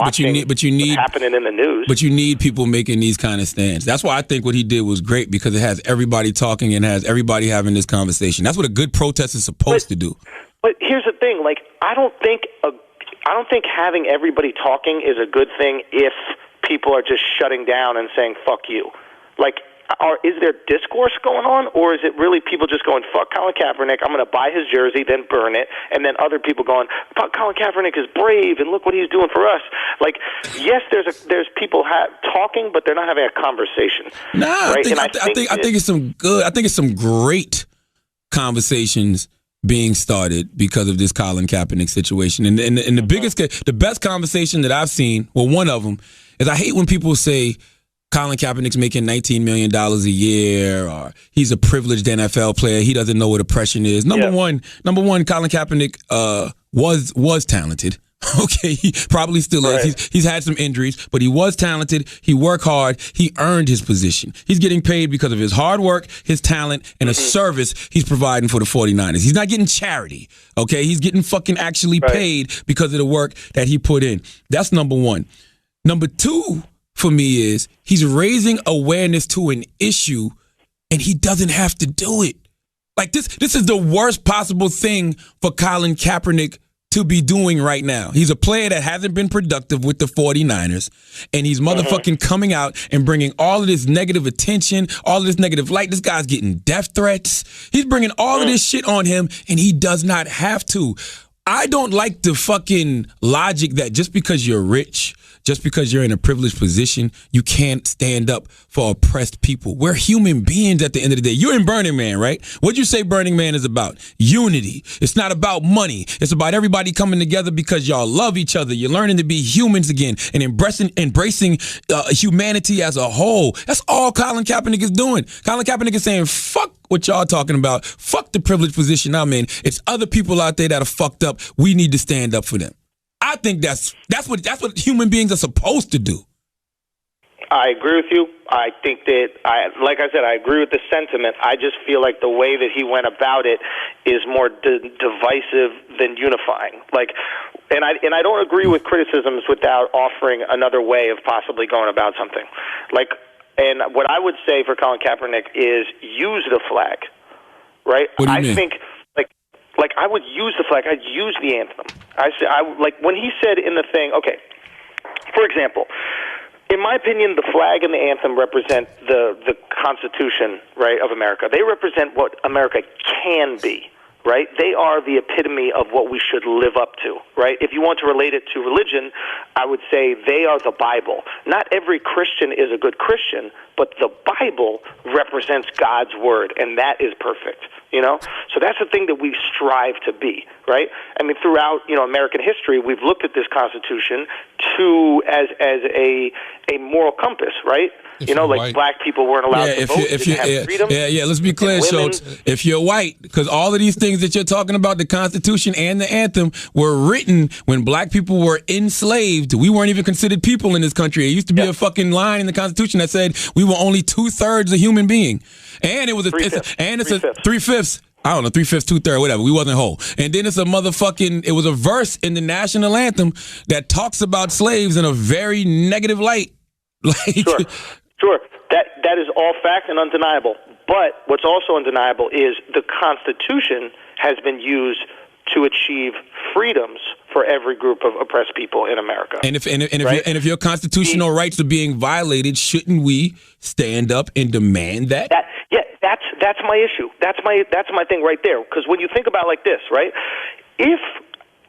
need happening in the news. But you need people making these kind of stands. That's why I think what he did was great, because it has everybody talking and has everybody having this conversation. That's what a good protest is supposed to do. But here's the thing: like, I don't think having everybody talking is a good thing if people are just shutting down and saying "fuck you." Like, is there discourse going on, or is it really people just going, fuck Colin Kaepernick, I'm going to buy his jersey, then burn it, and then other people going, fuck, Colin Kaepernick is brave, and look what he's doing for us. Like, yes, there's people talking, but they're not having a conversation. Nah, right? I think it's some great conversations being started because of this Colin Kaepernick situation. And the best conversation that I've seen, well, one of them, is I hate when people say Colin Kaepernick's making $19 million a year, or he's a privileged NFL player, he doesn't know what oppression is. Number one, Colin Kaepernick was talented. Okay, he probably still is. Right. He's had some injuries, but he was talented. He worked hard. He earned his position. He's getting paid because of his hard work, his talent, and a service he's providing for the 49ers. He's not getting charity, okay? He's getting fucking actually paid because of the work that he put in. That's number one. Number two for me is he's raising awareness to an issue, and he doesn't have to do it. Like, this is the worst possible thing for Colin Kaepernick to be doing right now. He's a player that hasn't been productive with the 49ers, and he's motherfucking coming out and bringing all of this negative attention, all of this negative light. This guy's getting death threats. He's bringing all of this shit on him, and he does not have to. I don't like the fucking logic that just because you're rich, just because you're in a privileged position, you can't stand up for oppressed people. We're human beings at the end of the day. You're in Burning Man, right? What'd you say Burning Man is about? Unity. It's not about money. It's about everybody coming together because y'all love each other. You're learning to be humans again and embracing humanity as a whole. That's all Colin Kaepernick is doing. Colin Kaepernick is saying, fuck what y'all talking about. Fuck the privileged position I'm in. It's other people out there that are fucked up. We need to stand up for them. I think that's what human beings are supposed to do. I agree with you. I think that, like I said, I agree with the sentiment. I just feel like the way that he went about it is more divisive than unifying. And I don't agree with criticisms without offering another way of possibly going about something. And what I would say for Colin Kaepernick is use the flag, right? What do you mean? Think I would use the flag. I'd use the anthem. When he said in the thing, okay, for example, in my opinion, the flag and the anthem represent the Constitution, right, of America. They represent what America can be, right? They are the epitome of what we should live up to, right? If you want to relate it to religion, I would say they are the Bible. Not every Christian is a good Christian, but the Bible represents God's word, and that is perfect, you know? So that's the thing that we strive to be, right? I mean, throughout, American history, we've looked at this Constitution as a moral compass, right? Black people weren't allowed to vote, didn't have freedom. Yeah, let's be clear, Schultz. If you're white, because all of these things that you're talking about, the Constitution and the anthem, were written when black people were enslaved. We weren't even considered people in this country. It used to be a fucking line in the Constitution that said we were only 2/3 a human being. And it was it's a 3/5. I don't know, 3/5, 2/3, whatever. We wasn't whole. And then it was a verse in the national anthem that talks about slaves in a very negative light. Sure. That is all fact and undeniable. But what's also undeniable is the Constitution has been used to achieve freedoms for every group of oppressed people in America. And if your constitutional rights are being violated, shouldn't we stand up and demand that? That's my issue. That's my thing right there. Because when you think about it like this, right? If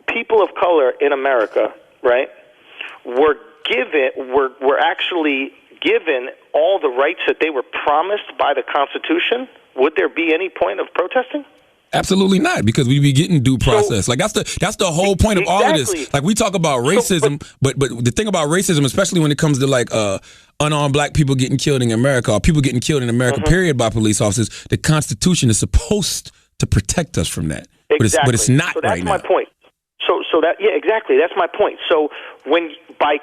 people of color in America, right, were actually given all the rights that they were promised by the Constitution, would there be any point of protesting? Absolutely not, because we'd be getting due process. That's the whole point of all of this. Like, we talk about racism, but the thing about racism, especially when it comes to unarmed black people getting killed in America, or people getting killed in America, period, by police officers, the Constitution is supposed to protect us from that. Exactly. But it's not so that's right my now. Point. Exactly. That's my point. So when by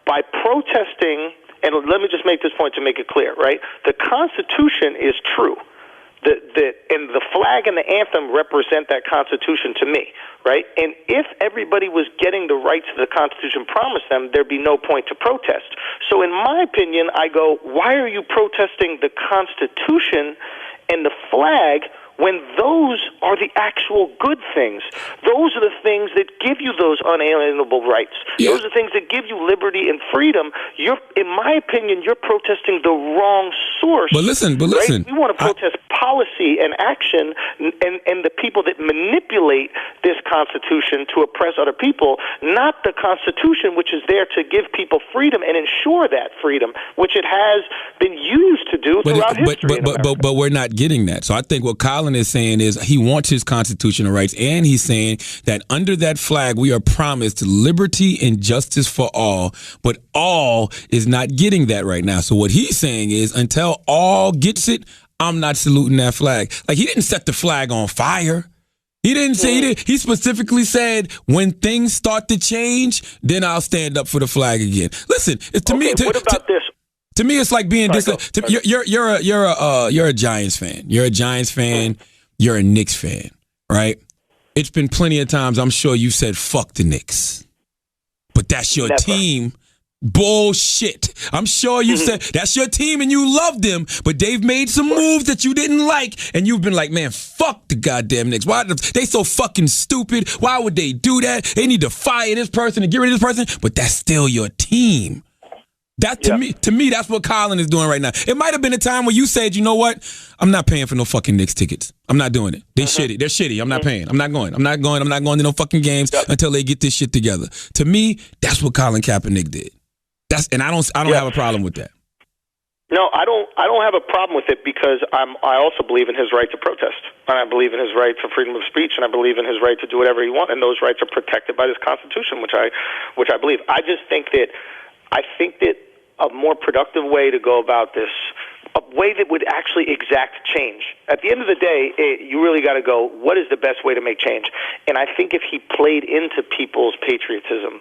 protesting, and let me just make this point to make it clear, right? The Constitution is true. And the flag and the anthem represent that Constitution to me, right? And if everybody was getting the rights that the Constitution promised them, there'd be no point to protest. So in my opinion, I go, why are you protesting the Constitution and the flag when those are the actual good things. Those are the things that give you those unalienable rights. Yeah. Those are the things that give you liberty and freedom. In my opinion, you're protesting the wrong source. But listen. Right? We want to protest policy and action and the people that manipulate this Constitution to oppress other people, not the Constitution, which is there to give people freedom and ensure that freedom, which it has been used to do throughout history. But we're not getting that. So I think what Colin is saying is he wants his constitutional rights, and he's saying that under that flag we are promised liberty and justice for all, but all is not getting that right now. So what he's saying is until all gets it, I'm not saluting that flag. Like, he didn't set the flag on fire. He didn't say he specifically said when things start to change, then I'll stand up for the flag again. Listen, what about this? To me, it's like being you're a Giants fan. You're a Giants fan. You're a Knicks fan, right? It's been plenty of times I'm sure you said fuck the Knicks, but that's your team. Bullshit. I'm sure you said that's your team and you love them, but they've made some moves that you didn't like, and you've been like, man, fuck the goddamn Knicks. Why they so fucking stupid? Why would they do that? They need to fire this person and get rid of this person, but that's still your team. That to me, that's what Colin is doing right now. It might have been a time where you said, you know what? I'm not paying for no fucking Knicks tickets. I'm not doing it. They're shitty. They're shitty. I'm not paying. I'm not going to no fucking games until they get this shit together. To me, that's what Colin Kaepernick did. I don't have a problem with that. No, I don't have a problem with it because I also believe in his right to protest, and I believe in his right to freedom of speech, and I believe in his right to do whatever he wants, and those rights are protected by this Constitution, which I believe. I think that a more productive way to go about this, a way that would actually exact change. At the end of the day, you really got to go, what is the best way to make change? And I think if he played into people's patriotism,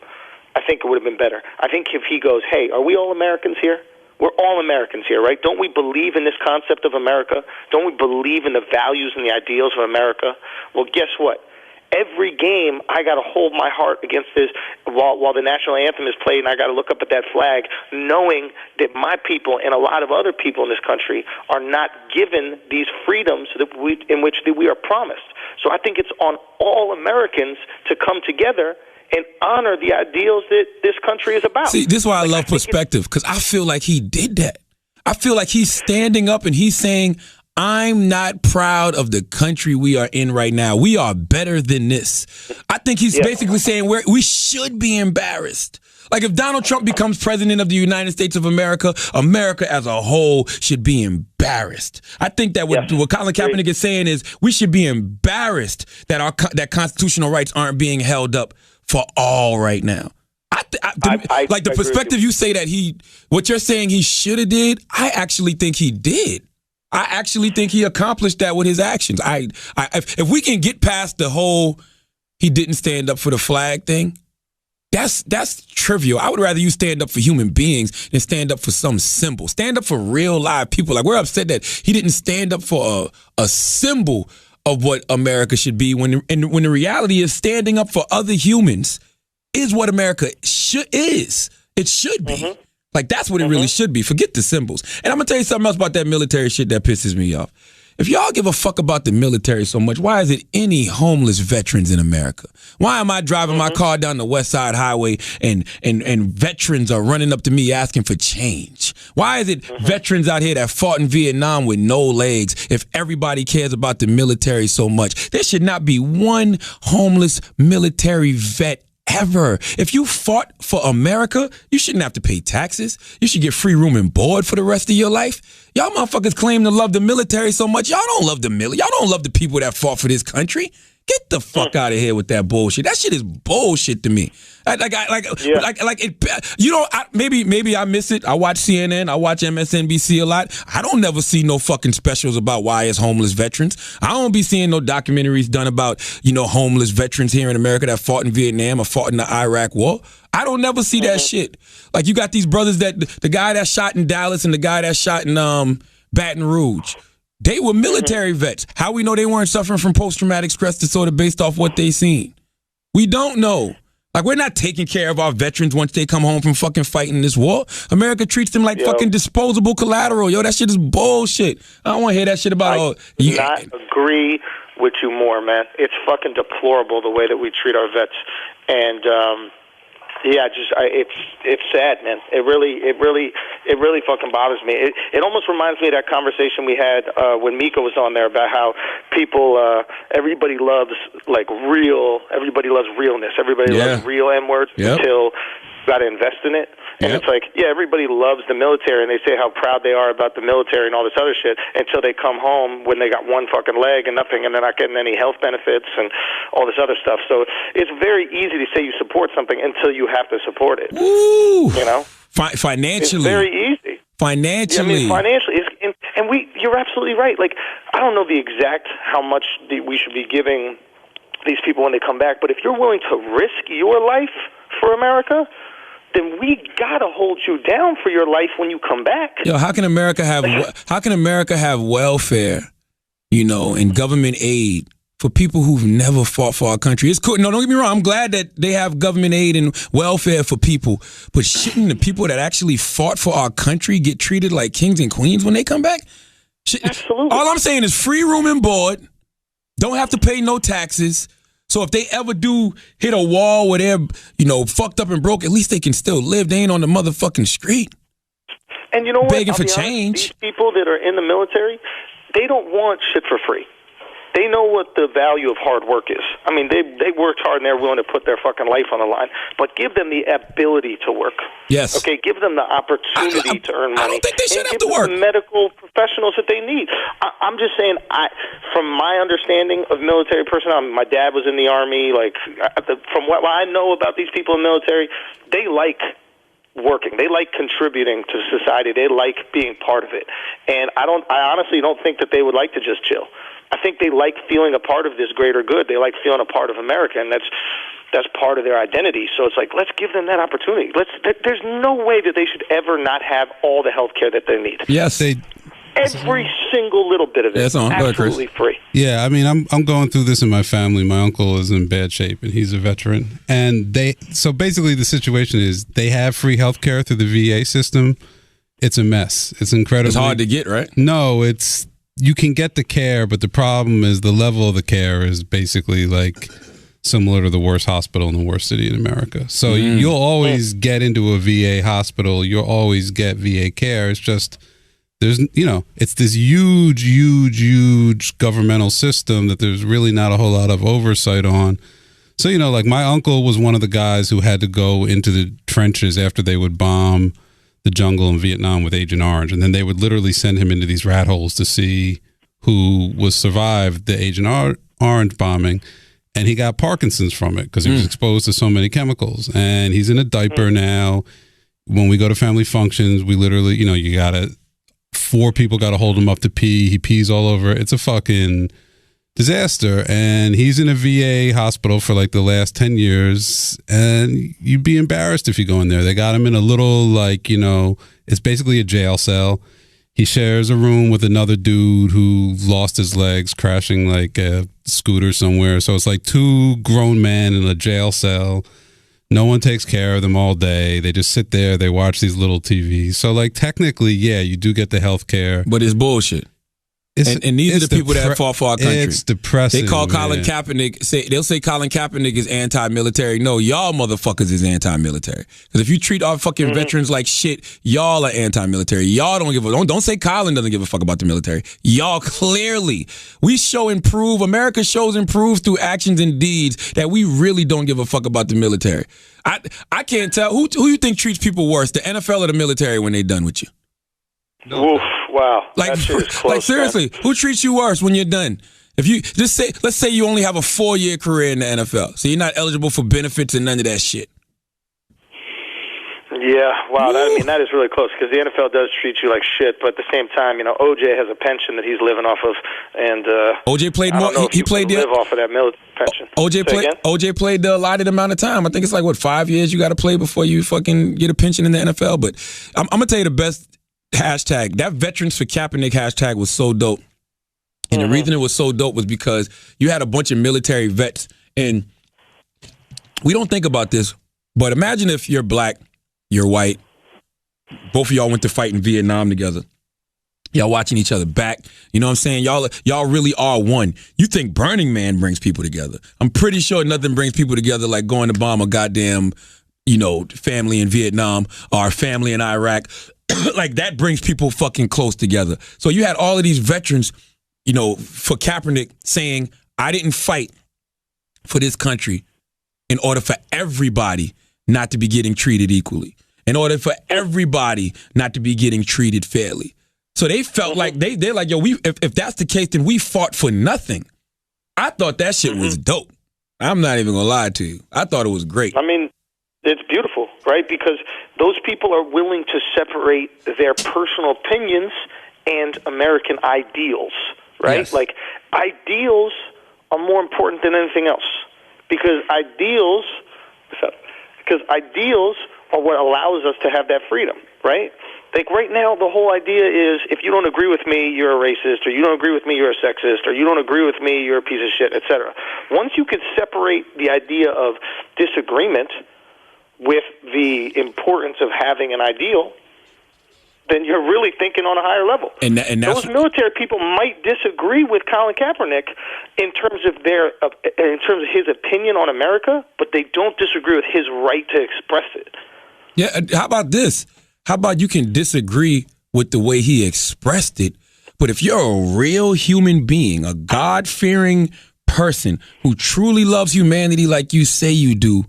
I think it would have been better. I think if he goes, hey, are we all Americans here? We're all Americans here, right? Don't we believe in this concept of America? Don't we believe in the values and the ideals of America? Well, guess what? Every game, I got to hold my heart against this while the national anthem is played, and I got to look up at that flag, knowing that my people and a lot of other people in this country are not given these freedoms in which we are promised. So I think it's on all Americans to come together and honor the ideals that this country is about. See, this is why I love perspective, because I feel like he did that. I feel like he's standing up and he's saying, I'm not proud of the country we are in right now. We are better than this. I think he's basically saying we should be embarrassed. Like, if Donald Trump becomes president of the United States of America, America as a whole should be embarrassed. I think that what Colin Kaepernick is saying is we should be embarrassed that that constitutional rights aren't being held up for all right now. Like the perspective you say that what you're saying he should have did, I actually think he did. I actually think he accomplished that with his actions. If we can get past the whole he didn't stand up for the flag thing, that's trivial. I would rather you stand up for human beings than stand up for some symbol. Stand up for real live people. Like, we're upset that he didn't stand up for a symbol of what America should be when the reality is standing up for other humans is what America is. It should be. Mm-hmm. Like, that's what it really should be. Forget the symbols. And I'm going to tell you something else about that military shit that pisses me off. If y'all give a fuck about the military so much, why is it any homeless veterans in America? Why am I driving my car down the West Side Highway and veterans are running up to me asking for change? Why is it veterans out here that fought in Vietnam with no legs if everybody cares about the military so much? There should not be one homeless military vet ever. If you fought for America, you shouldn't have to pay taxes. You should get free room and board for the rest of your life. Y'all motherfuckers claim to love the military so much. Y'all don't love the military. Y'all don't love the people that fought for this country. Get the fuck out of here with that bullshit. That shit is bullshit to me. Maybe I miss it. I watch CNN. I watch MSNBC a lot. I don't never see no fucking specials about why it's homeless veterans. I don't be seeing no documentaries done about, homeless veterans here in America that fought in Vietnam or fought in the Iraq War. I don't never see that shit. Like, you got these brothers the guy that shot in Dallas and the guy that shot in Baton Rouge. They were military vets. How we know they weren't suffering from post-traumatic stress disorder based off what they seen? We don't know. Like, we're not taking care of our veterans once they come home from fucking fighting this war. America treats them like fucking disposable collateral. Yo, that shit is bullshit. I don't want to hear that shit about not agree with you more, man. It's fucking deplorable the way that we treat our vets. And, it's sad, man. It really fucking bothers me. It almost reminds me of that conversation we had when Mika was on there about how people, everybody loves realness. Everybody loves real N-words until you got to invest in it. And it's like, everybody loves the military, and they say how proud they are about the military and all this other shit until they come home when they got one fucking leg and nothing, and they're not getting any health benefits and all this other stuff. So it's very easy to say you support something until you have to support it. Ooh. You know? Financially. It's very easy. Financially. Financially. You're absolutely right. Like, I don't know the exact how much we should be giving these people when they come back, but if you're willing to risk your life for America, then we gotta hold you down for your life when you come back. Yo, how can America have welfare, and government aid for people who've never fought for our country? It's cool. No, don't get me wrong. I'm glad that they have government aid and welfare for people, but shouldn't the people that actually fought for our country get treated like kings and queens when they come back? Absolutely. All I'm saying is free room and board. Don't have to pay no taxes. So if they ever do hit a wall where they're, fucked up and broke, at least they can still live. They ain't on the motherfucking street. And you know what? Begging for change. These people that are in the military, they don't want shit for free. They know what the value of hard work is. I mean, they worked hard and they're willing to put their fucking life on the line. But give them the ability to work. Yes. Okay, give them the opportunity to earn money. I don't think they should have to work. Give them the medical professionals that they need. I'm just saying, from my understanding of military personnel, my dad was in the Army. From what I know about these people in the military, they like working. They like contributing to society. They like being part of it. And I honestly don't think that they would like to just chill. I think they like feeling a part of this greater good. They like feeling a part of America, and that's part of their identity. So it's like, let's give them that opportunity. There's no way that they should ever not have all the health care that they need. Yes, every single little bit of it, absolutely free. Yeah, I mean, I'm going through this in my family. My uncle is in bad shape, and he's a veteran. And so basically the situation is they have free health care through the VA system. It's a mess. It's incredible. It's hard to get, right? No, you can get the care, but the problem is the level of the care is basically like similar to the worst hospital in the worst city in America. So you'll always get into a VA hospital. You'll always get VA care. It's just it's this huge governmental system that there's really not a whole lot of oversight on. So, like my uncle was one of the guys who had to go into the trenches after they would bomb the jungle in Vietnam with Agent Orange, and then they would literally send him into these rat holes to see who was survived the Agent Orange bombing, and he got Parkinson's from it because he was exposed to so many chemicals, and he's in a diaper now. When we go to family functions, we literally, four people got to hold him up to pee. He pees all over. It's a fucking disaster, and he's in a VA hospital for like the last 10 years, and you'd be embarrassed if you go in there. They got him in a little it's basically a jail cell. He shares a room with another dude who lost his legs crashing like a scooter somewhere. So it's like two grown men in a jail cell. No one takes care of them all day. They just sit there. They watch these little TVs. So like technically, you do get the health care, but it's bullshit. And these are the people that fought for our country. It's depressing. They call Colin Kaepernick. They'll say Colin Kaepernick is anti-military. No, y'all motherfuckers is anti-military. Because if you treat our fucking veterans like shit, y'all are anti-military. Y'all don't say Colin doesn't give a fuck about the military. Y'all clearly, America shows improve through actions and deeds that we really don't give a fuck about the military. I can't tell who you think treats people worse, the NFL or the military when they done with you. Oof, wow. That shit is close, seriously, man. Who treats you worse when you're done? If you let's say you only have a 4-year career in the NFL, so you're not eligible for benefits and none of that shit. Yeah, wow. That is really close because the NFL does treat you like shit, but at the same time, OJ has a pension that he's living off of, and OJ played more. He played live off of that military pension. OJ played the allotted amount of time. I think it's like 5 years you got to play before you fucking get a pension in the NFL. But I'm gonna tell you the best hashtag. That Veterans for Kaepernick hashtag was so dope. And the reason it was so dope was because you had a bunch of military vets, and we don't think about this, but imagine if you're black, you're white, both of y'all went to fight in Vietnam together. Y'all watching each other back. You know what I'm saying? Y'all really are one. You think Burning Man brings people together. I'm pretty sure nothing brings people together like going to bomb a goddamn, family in Vietnam or family in Iraq. Like that brings people fucking close together. So you had all of these veterans, for Kaepernick saying, I didn't fight for this country in order for everybody not to be getting treated equally, in order for everybody not to be getting treated fairly. So they felt like they're like, yo, if that's the case, then we fought for nothing. I thought that shit was dope. I'm not even gonna lie to you. I thought it was great. I mean, it's beautiful, right? Because those people are willing to separate their personal opinions and American ideals, right? Yes. Like, ideals are more important than anything else. Because ideals are what allows us to have that freedom, right? Like right now, the whole idea is if you don't agree with me, you're a racist, or you don't agree with me, you're a sexist, or you don't agree with me, you're a piece of shit, etc. Once you can separate the idea of disagreement with the importance of having an ideal, then you're really thinking on a higher level. And those military people might disagree with Colin Kaepernick in terms of his opinion on America, but they don't disagree with his right to express it. Yeah, how about this? How about you can disagree with the way he expressed it, but if you're a real human being, a God-fearing person who truly loves humanity like you say you do,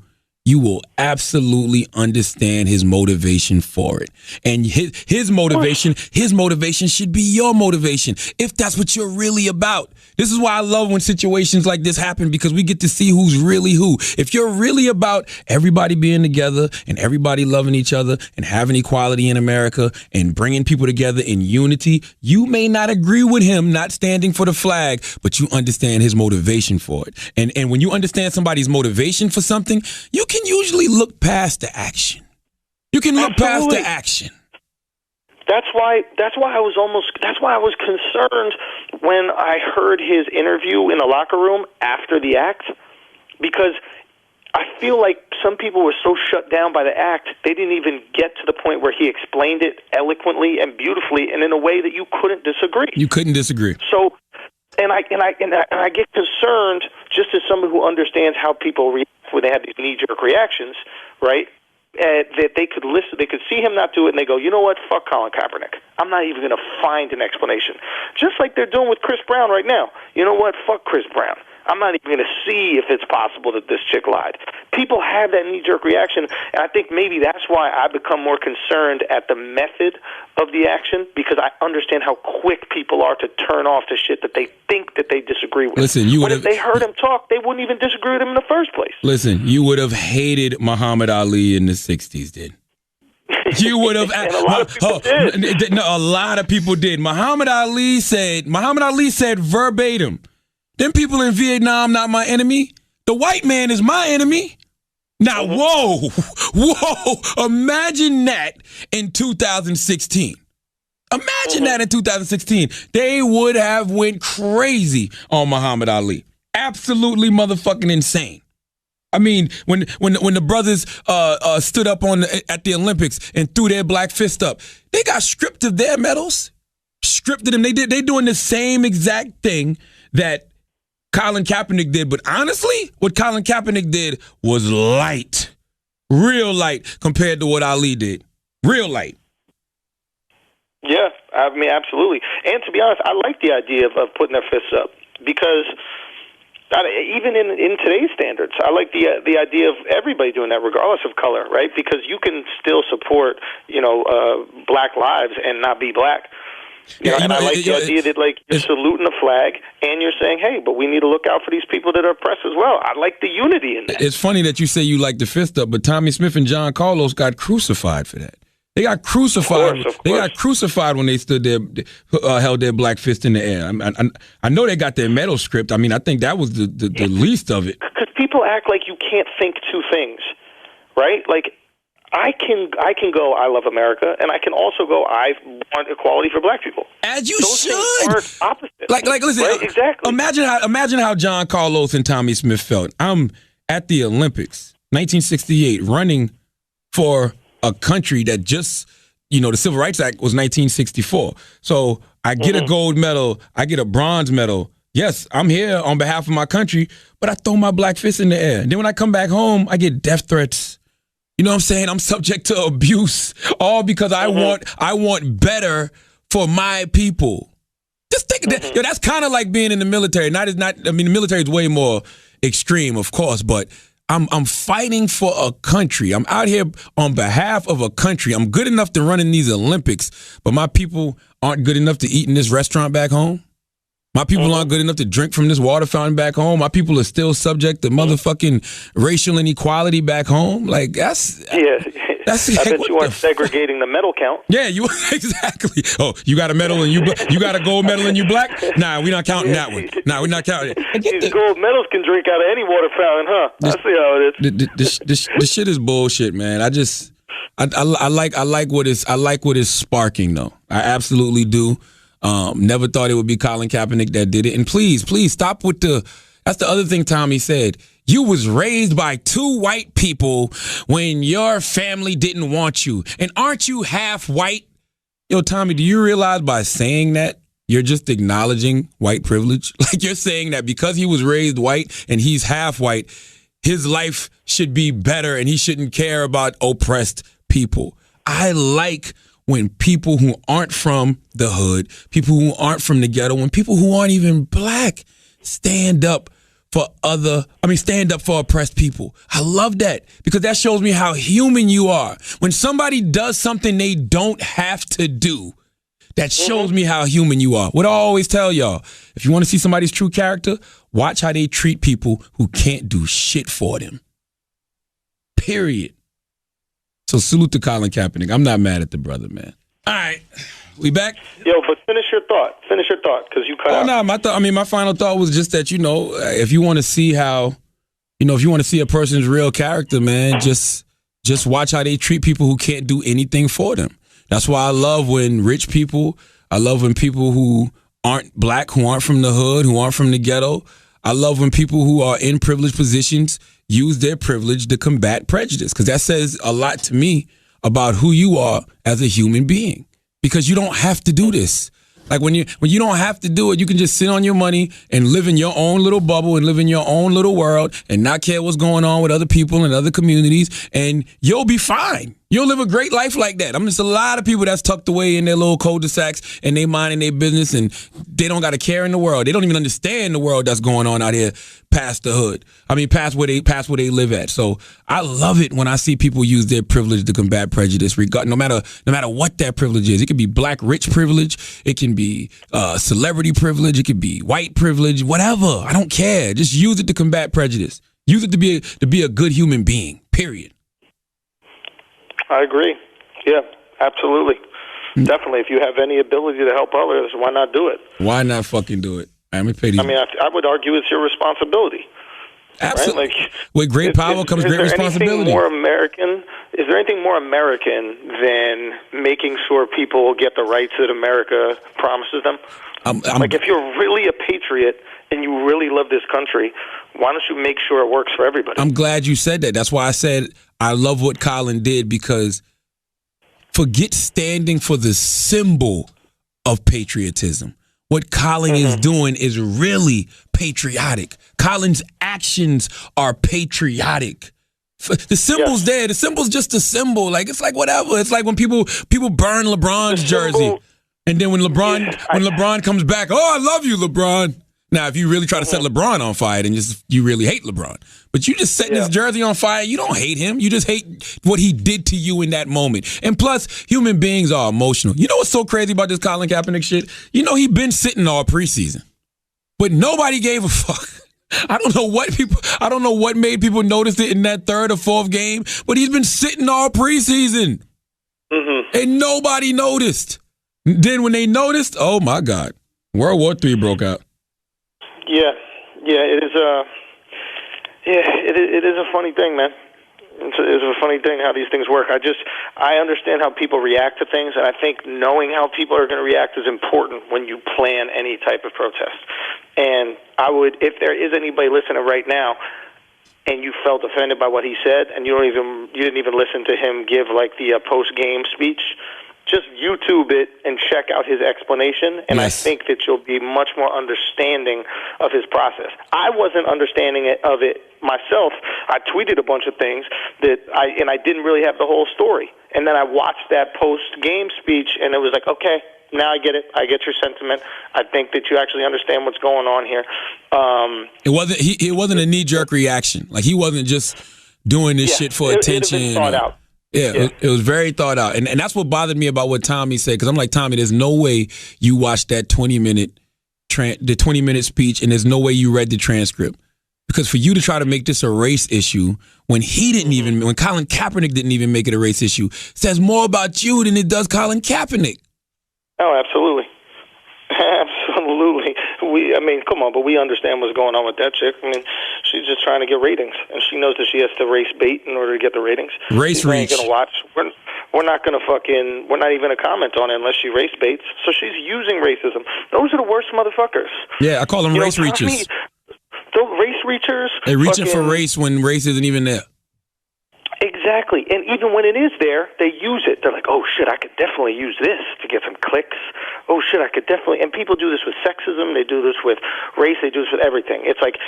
you will absolutely understand his motivation for it. And his motivation should be your motivation, if that's what you're really about. This is why I love when situations like this happen, because we get to see who's really who. If you're really about everybody being together and everybody loving each other and having equality in America and bringing people together in unity, you may not agree with him not standing for the flag, but you understand his motivation for it. And when you understand somebody's motivation for something, you can usually look past the action. You can look past the action. That's why I was concerned when I heard his interview in the locker room after the act, because I feel like some people were so shut down by the act, they didn't even get to the point where he explained it eloquently and beautifully and in a way that you couldn't disagree. You couldn't disagree. So, and I get concerned, just as someone who understands how people react when they have these knee-jerk reactions, right? That they could listen, they could see him not do it, and they go, you know what? Fuck Colin Kaepernick. I'm not even going to find an explanation. Just like they're doing with Chris Brown right now. You know what? Fuck Chris Brown. I'm not even going to see if it's possible that this chick lied. People have that knee-jerk reaction, and I think maybe that's why I become more concerned at the method of the action, because I understand how quick people are to turn off to shit that they think that they disagree with. Listen, if they heard him talk, they wouldn't even disagree with him in the first place. Listen, you would have hated Muhammad Ali in the 60s, did? You would have. And a lot of people did. No, a lot of people did. Muhammad Ali said verbatim, them people in Vietnam not my enemy. The white man is my enemy. Now, whoa, imagine that in 2016. Imagine that in 2016. They would have went crazy on Muhammad Ali. Absolutely motherfucking insane. I mean, when the brothers stood up at the Olympics and threw their black fist up, they got stripped of their medals. Stripped of them. They doing the same exact thing that Colin Kaepernick did, but honestly, what Colin Kaepernick did was light. Real light compared to what Ali did. Real light. Yeah, I mean, absolutely. And to be honest, I like the idea of putting their fists up, because even in today's standards, I like the idea of everybody doing that regardless of color, right? Because you can still support, black lives and not be black. And I like the idea that, like, you're saluting the flag and you're saying, hey, but we need to look out for these people that are oppressed as well. I like the unity in that. It's funny that you say you like the fist up, but Tommy Smith and John Carlos got crucified for that. They got crucified. Of course. They got crucified when they stood there, held their black fist in the air. I know they got their medal stripped. I mean, I think that was the least of it. Because people act like you can't think two things, right? Like, I can go, I love America, and I can also go, I want equality for black people. As you Those should. things aren't opposite. Like listen, right? Exactly. Imagine how John Carlos and Tommy Smith felt. I'm at the Olympics. 1968, running for a country that just, the Civil Rights Act was 1964. So I get a gold medal, I get a bronze medal. Yes, I'm here on behalf of my country, but I throw my black fist in the air. And then when I come back home, I get death threats. You know what I'm saying? I'm subject to abuse, all because I want better for my people. Just think of that. That's kind of like being in the military. The military is way more extreme, of course, but I'm fighting for a country. I'm out here on behalf of a country. I'm good enough to run in these Olympics, but my people aren't good enough to eat in this restaurant back home. My people aren't good enough to drink from this water fountain back home. My people are still subject to motherfucking racial inequality back home. Like, that's I bet you aren't segregating the medal count. Yeah, you exactly. Oh, you got a medal and you got a gold medal and you black? Nah, we're not counting that one. Nah, we're not counting it. These gold medals can drink out of any water fountain, huh? I see how it is. This shit is bullshit, man. I like what is sparking though. I absolutely do. Never thought it would be Colin Kaepernick that did it. And please stop with that's the other thing Tommy said. You was raised by two white people when your family didn't want you. And aren't you half white? Yo, Tommy, do you realize by saying that, you're just acknowledging white privilege? Like, you're saying that because he was raised white and he's half white, his life should be better and he shouldn't care about oppressed people. I like when people who aren't from the hood, people who aren't from the ghetto, when people who aren't even black stand up for oppressed people. I love that because that shows me how human you are. When somebody does something they don't have to do, that shows me how human you are. What I always tell y'all, if you want to see somebody's true character, watch how they treat people who can't do shit for them. Period. So salute to Colin Kaepernick. I'm not mad at the brother, man. All right. We back? Yo, but finish your thought, because you cut out. No, my final thought was just that, if you want to see how, if you want to see a person's real character, man, just watch how they treat people who can't do anything for them. That's why I love when rich people, I love when people who aren't black, who aren't from the hood, who aren't from the ghetto, I love when people who are in privileged positions use their privilege to combat prejudice, because that says a lot to me about who you are as a human being. Because you don't have to do this. Like when you don't have to do it, you can just sit on your money and live in your own little bubble and live in your own little world and not care what's going on with other people and other communities, and you'll be fine. You'll live a great life like that. There's a lot of people that's tucked away in their little cul-de-sacs and they minding their business and they don't got a care in the world. They don't even understand the world that's going on out here past the hood. Past where they live at. So I love it when I see people use their privilege to combat prejudice, no matter what that privilege is. It could be black rich privilege. It can be celebrity privilege. It could be white privilege. Whatever. I don't care. Just use it to combat prejudice. Use it to be a good human being. Period. I agree. Yeah, absolutely. Definitely. If you have any ability to help others, why not do it? Why not fucking do it? I would argue it's your responsibility. Absolutely. Right? Like, with great power comes great responsibility. Is there anything more American than making sure people get the rights that America promises them? If you're really a patriot and you really love this country, why don't you make sure it works for everybody? I'm glad you said that. That's why I said I love what Colin did, because forget standing for the symbol of patriotism. What Colin is doing is really patriotic. Colin's actions are patriotic. The symbol's there. The symbol's just a symbol. Like, it's like whatever. It's like when people burn LeBron's jersey, and then when LeBron comes back, oh, I love you, LeBron. Now, if you really try to set LeBron on fire, then you really hate LeBron. But you just setting his jersey on fire, you don't hate him. You just hate what he did to you in that moment. And plus, human beings are emotional. You know what's so crazy about this Colin Kaepernick shit? He been sitting all preseason, but nobody gave a fuck. I don't know what made people notice it in that third or fourth game, but he's been sitting all preseason. And nobody noticed. Then when they noticed, oh my God, World War III broke out. It is a funny thing, man. It's a funny thing how these things work. I understand how people react to things, and I think knowing how people are going to react is important when you plan any type of protest. And if there is anybody listening right now, and you felt offended by what he said, and you didn't even listen to him give like the post-game speech, just YouTube it and check out his explanation, and I think that you'll be much more understanding of his process. I wasn't understanding of it myself. I tweeted a bunch of things that I didn't really have the whole story, and then I watched that post-game speech, and it was like, okay, now I get it. I get your sentiment. I think that you actually understand what's going on here. It wasn't a knee-jerk reaction. Like, he wasn't just doing this shit for attention. It thought out. Yeah, it was very thought out. And that's what bothered me about what Tommy said, because I'm like, Tommy, there's no way you watched that 20-minute speech, and there's no way you read the transcript. Because for you to try to make this a race issue when when Colin Kaepernick didn't even make it a race issue, says more about you than it does Colin Kaepernick. Oh, absolutely. Absolutely. Come on, but we understand what's going on with that chick. I mean, she's just trying to get ratings, and she knows that she has to race bait in order to get the ratings. Race reach. Ain't gonna watch. We're not gonna we're not even gonna comment on it unless she race baits. So she's using racism. Those are the worst motherfuckers. Yeah, I call them race reachers. Those race reachers. They're reaching for race when race isn't even there. Exactly. And even when it is there, they use it. They're like, oh, shit, I could definitely use this to get some clicks. Oh, shit, I could definitely. And people do this with sexism. They do this with race. They do this with everything. It's like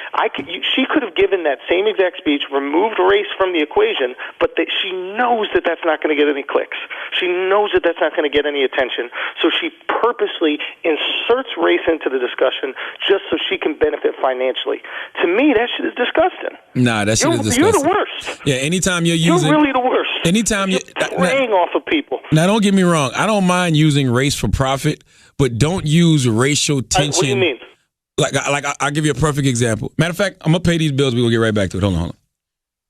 she could have given that same exact speech, removed race from the equation, but she knows that that's not going to get any clicks. She knows that that's not going to get any attention. So she purposely inserts race into the discussion just so she can benefit financially. To me, that shit is disgusting. Nah, that shit is disgusting. You're the worst. Yeah, anytime you're really the worst. Anytime you're preying off of people. Now, don't get me wrong. I don't mind using race for profit, but don't use racial tension. What do you mean? Like I'll give you a perfect example. Matter of fact, I'm going to pay these bills. We're going to get right back to it. Hold on.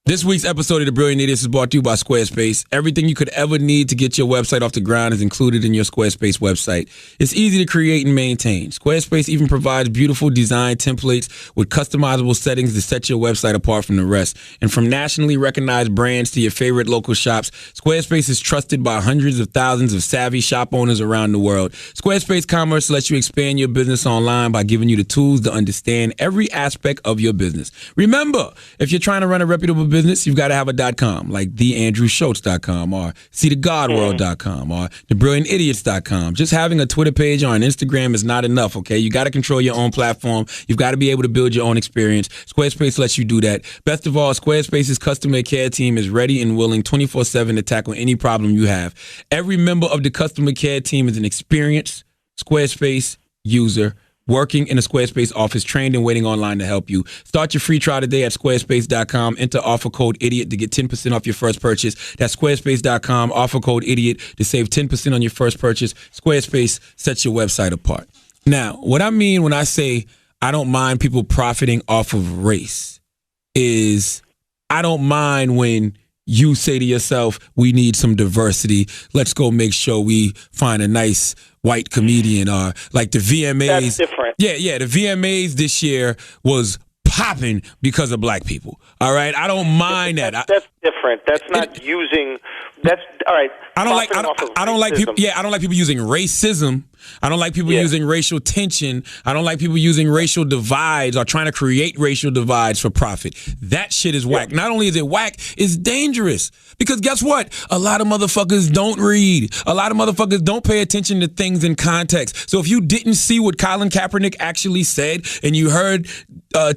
This week's episode of The Brilliant Idiots is brought to you by Squarespace. Everything you could ever need to get your website off the ground is included in your Squarespace website. It's easy to create and maintain. Squarespace even provides beautiful design templates with customizable settings to set your website apart from the rest. And from nationally recognized brands to your favorite local shops, Squarespace is trusted by hundreds of thousands of savvy shop owners around the world. Squarespace Commerce lets you expand your business online by giving you the tools to understand every aspect of your business. Remember, if you're trying to run a reputable business, you've got to have a .com, like theandrewschultz.com or seethegodworld.com or thebrilliantidiots.com. Just having a Twitter page or an Instagram is not enough, okay? You got to control your own platform. You've got to be able to build your own experience. Squarespace lets you do that. Best of all, Squarespace's customer care team is ready and willing 24/7 to tackle any problem you have. Every member of the customer care team is an experienced Squarespace user working in a Squarespace office, trained and waiting online to help you. Start your free trial today at squarespace.com. Enter offer code IDIOT to get 10% off your first purchase. That's squarespace.com, offer code IDIOT to save 10% on your first purchase. Squarespace sets your website apart. Now, what I mean when I say I don't mind people profiting off of race is I don't mind when you say to yourself, we need some diversity. Let's go make sure we find a nice white comedian, or like the VMAs. That's different. Yeah. The VMAs this year was popping because of black people. All right, I don't mind that. That's different. That's not using. That's all right. I don't like people. Yeah, I don't like people using racism. I don't like people using racial tension. I don't like people using racial divides or trying to create racial divides for profit. That shit is whack. Not only is it whack, it's dangerous. Because guess what? A lot of motherfuckers don't read. A lot of motherfuckers don't pay attention to things in context. So if you didn't see what Colin Kaepernick actually said and you heard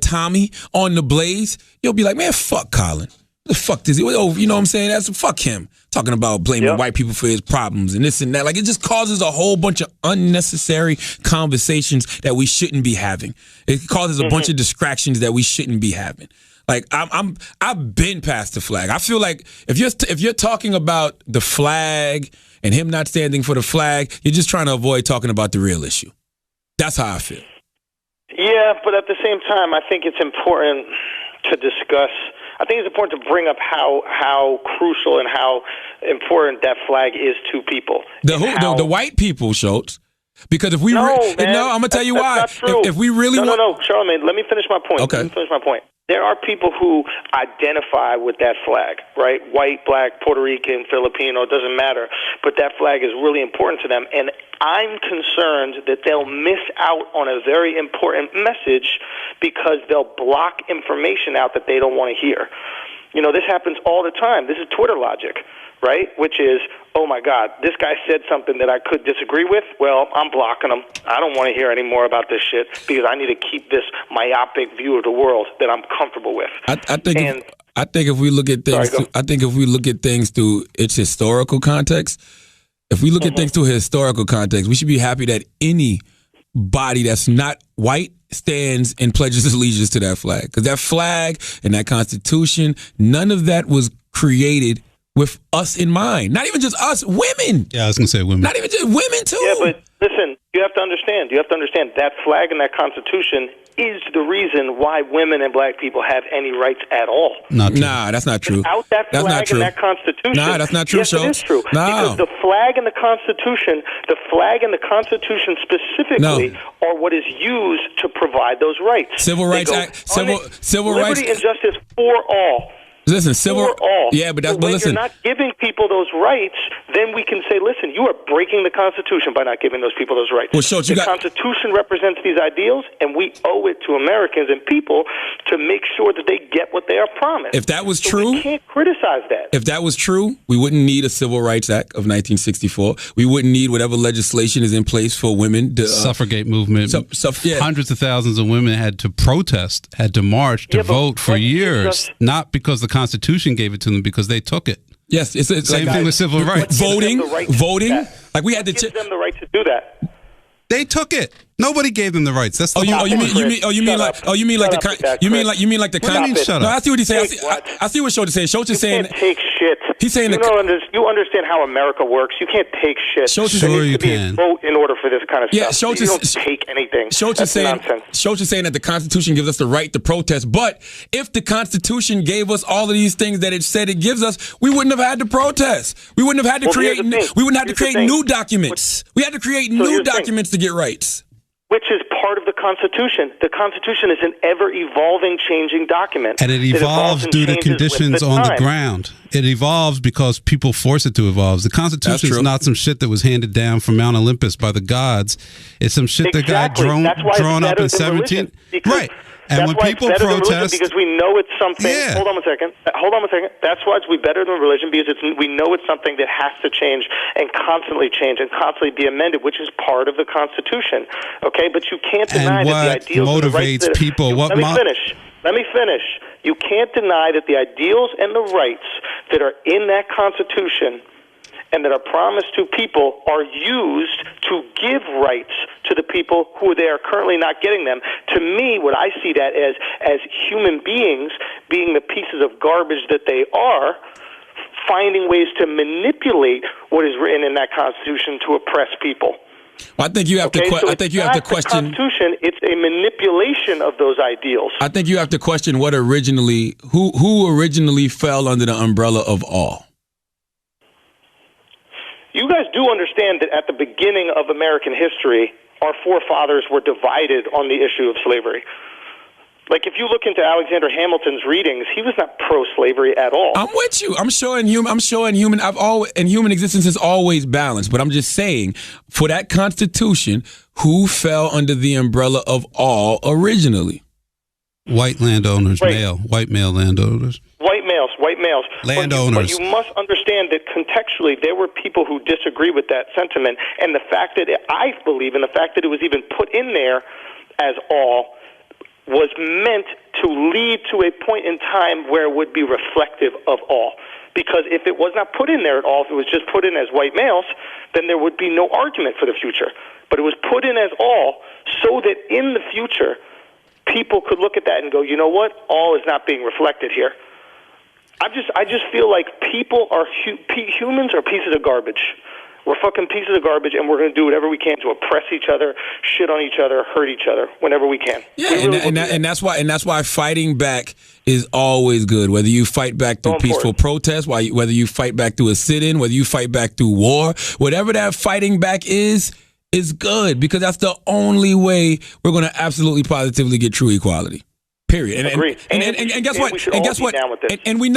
Tommy on The Blaze, you'll be like, man, fuck Colin. The fuck does he? Oh, you know what I'm saying? That's fuck him. Talking about blaming white people for his problems and this and that. Like, it just causes a whole bunch of unnecessary conversations that we shouldn't be having. It causes a bunch of distractions that we shouldn't be having. Like, I've been past the flag. I feel like if you're talking about the flag and him not standing for the flag, you're just trying to avoid talking about the real issue. That's how I feel. Yeah, but at the same time, I think it's important to discuss. I think it's important to bring up how crucial and how important that flag is to people. The white people, Schultz. Because if we I'm gonna tell you why. That's not true. If we really no, Charlamagne, let me finish my point. Okay. Let me finish my point. there are people who identify with that flag, right? White, black, Puerto Rican, Filipino, it doesn't matter. But that flag is really important to them. And I'm concerned that they'll miss out on a very important message because they'll block information out that they don't want to hear. You know, this happens all the time. This is Twitter logic, right? Which is, oh, my God, this guy said something that I could disagree with. Well, I'm blocking him. I don't want to hear any more about this shit because I need to keep this myopic view of the world that I'm comfortable with. I think if we look at things, if we look at things through its historical context, if we look at things through historical context, we should be happy that any body that's not white stands and pledges allegiance to that flag. Because that flag and that Constitution, none of that was created with us in mind. Not even just us, women. Yeah, I was going to say women. Not even just women, too. Yeah, but listen, you have to understand that flag and that Constitution is the reason why women and black people have any rights at all. Nah, that's not true. Without that flag and that Constitution. Nah, that's not true, yes, it is true. Because the flag and the Constitution specifically are what is used to provide those rights. Civil Rights Act, civil rights. Liberty and justice for all. Listen, for all. Yeah, but when listen, you're not giving people those rights, then we can say, listen, you are breaking the Constitution by not giving those people those rights. Well, Schultz, the Constitution represents these ideals, and we owe it to Americans and people to make sure that they get what they are promised. If that was true, we can't criticize that. If that was true, we wouldn't need a Civil Rights Act of 1964. We wouldn't need whatever legislation is in place for women. Suffragette movement. Yeah. Hundreds of thousands of women had to protest, had to march, to vote for years, not because the Constitution gave it to them, because they took it. Yes, it's same thing with civil rights. Voting. Like we had to give them the right to do that. They took it. Nobody gave them the rights. That's the you mean like the Constitution? Shut up. No, I see what he's saying. I see what Schultz is saying. Schultz is saying you can't take shit. He's saying you understand how America works. You can't take shit. Schultz is sure you can. Vote in order for this kind of stuff. You don't take anything. Schultz is saying that the Constitution gives us the right to protest. But if the Constitution gave us all of these things that it said it gives us, we wouldn't have had to protest. We wouldn't have had to create. We wouldn't have to create new documents. We had to create new documents to get rights. Which is part of the Constitution. The Constitution is an ever-evolving, changing document. And it evolves due to conditions on the ground. It evolves because people force it to evolve. The Constitution is not some shit that was handed down from Mount Olympus by the gods. It's some shit that got drawn up in 17... Right. And when people protest, because we know it's something. Yeah. Hold on a second. That's why it's better than religion, because we know it's something that has to change and constantly be amended, which is part of the Constitution. Okay, but you can't deny that the ideals motivates and the rights people. Let me finish. You can't deny that the ideals and the rights that are in that Constitution and that are promised to people are used to give rights to the people who they are currently not getting them. To me, what I see that as human beings being the pieces of garbage that they are, finding ways to manipulate what is written in that Constitution to oppress people. Well, I think you have to. I think you have to question. The Constitution, it's a manipulation of those ideals. I think you have to question who originally fell under the umbrella of all. You guys do understand that at the beginning of American history, our forefathers were divided on the issue of slavery. Like, if you look into Alexander Hamilton's readings, he was not pro-slavery at all. I'm with you. I'm sure in human existence is always balanced. But I'm just saying, for that Constitution, who fell under the umbrella of all originally? White landowners, white male landowners. White males. Landowners. But you must understand that contextually there were people who disagree with that sentiment, and the fact that it was even put in there as all was meant to lead to a point in time where it would be reflective of all. Because if it was not put in there at all, if it was just put in as white males, then there would be no argument for the future. But it was put in as all so that in the future people could look at that and go, you know what? All is not being reflected here. I just feel like humans are pieces of garbage. We're fucking pieces of garbage, and we're going to do whatever we can to oppress each other, shit on each other, hurt each other whenever we can. Yeah, and that's why fighting back is always good. Whether you fight back through peaceful protest, whether you fight back through a sit-in, whether you fight back through war, whatever that fighting back is good, because that's the only way we're going to absolutely positively get true equality. Period. Agreed. And guess what? And guess what? And we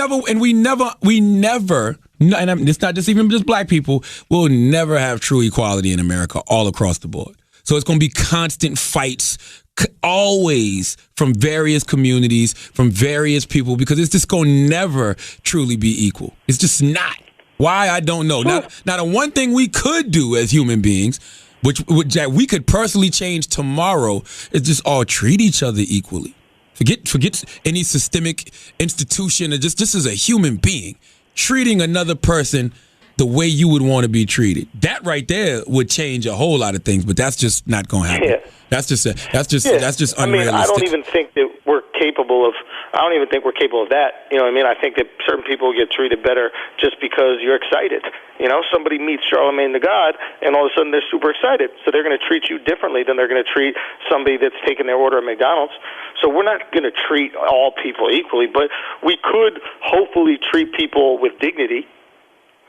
never. And it's not just even just black people. We'll never have true equality in America all across the board. So it's going to be constant fights, always from various communities, from various people, because it's just going to never truly be equal. It's just not. Why? I don't know. Now, the one thing we could do as human beings, which we could personally change tomorrow, is just all treat each other equally. Forget any systemic institution, or just as a human being, treating another person the way you would want to be treated. That right there would change a whole lot of things, but that's just not going to happen. Yeah. That's just unrealistic. I mean, I don't even think that we're capable of. I don't even think we're capable of that. You know what I mean? I think that certain people get treated better just because you're excited. You know, somebody meets Charlemagne the God, and all of a sudden they're super excited. So they're going to treat you differently than they're going to treat somebody that's taking their order at McDonald's. So we're not going to treat all people equally, but we could hopefully treat people with dignity.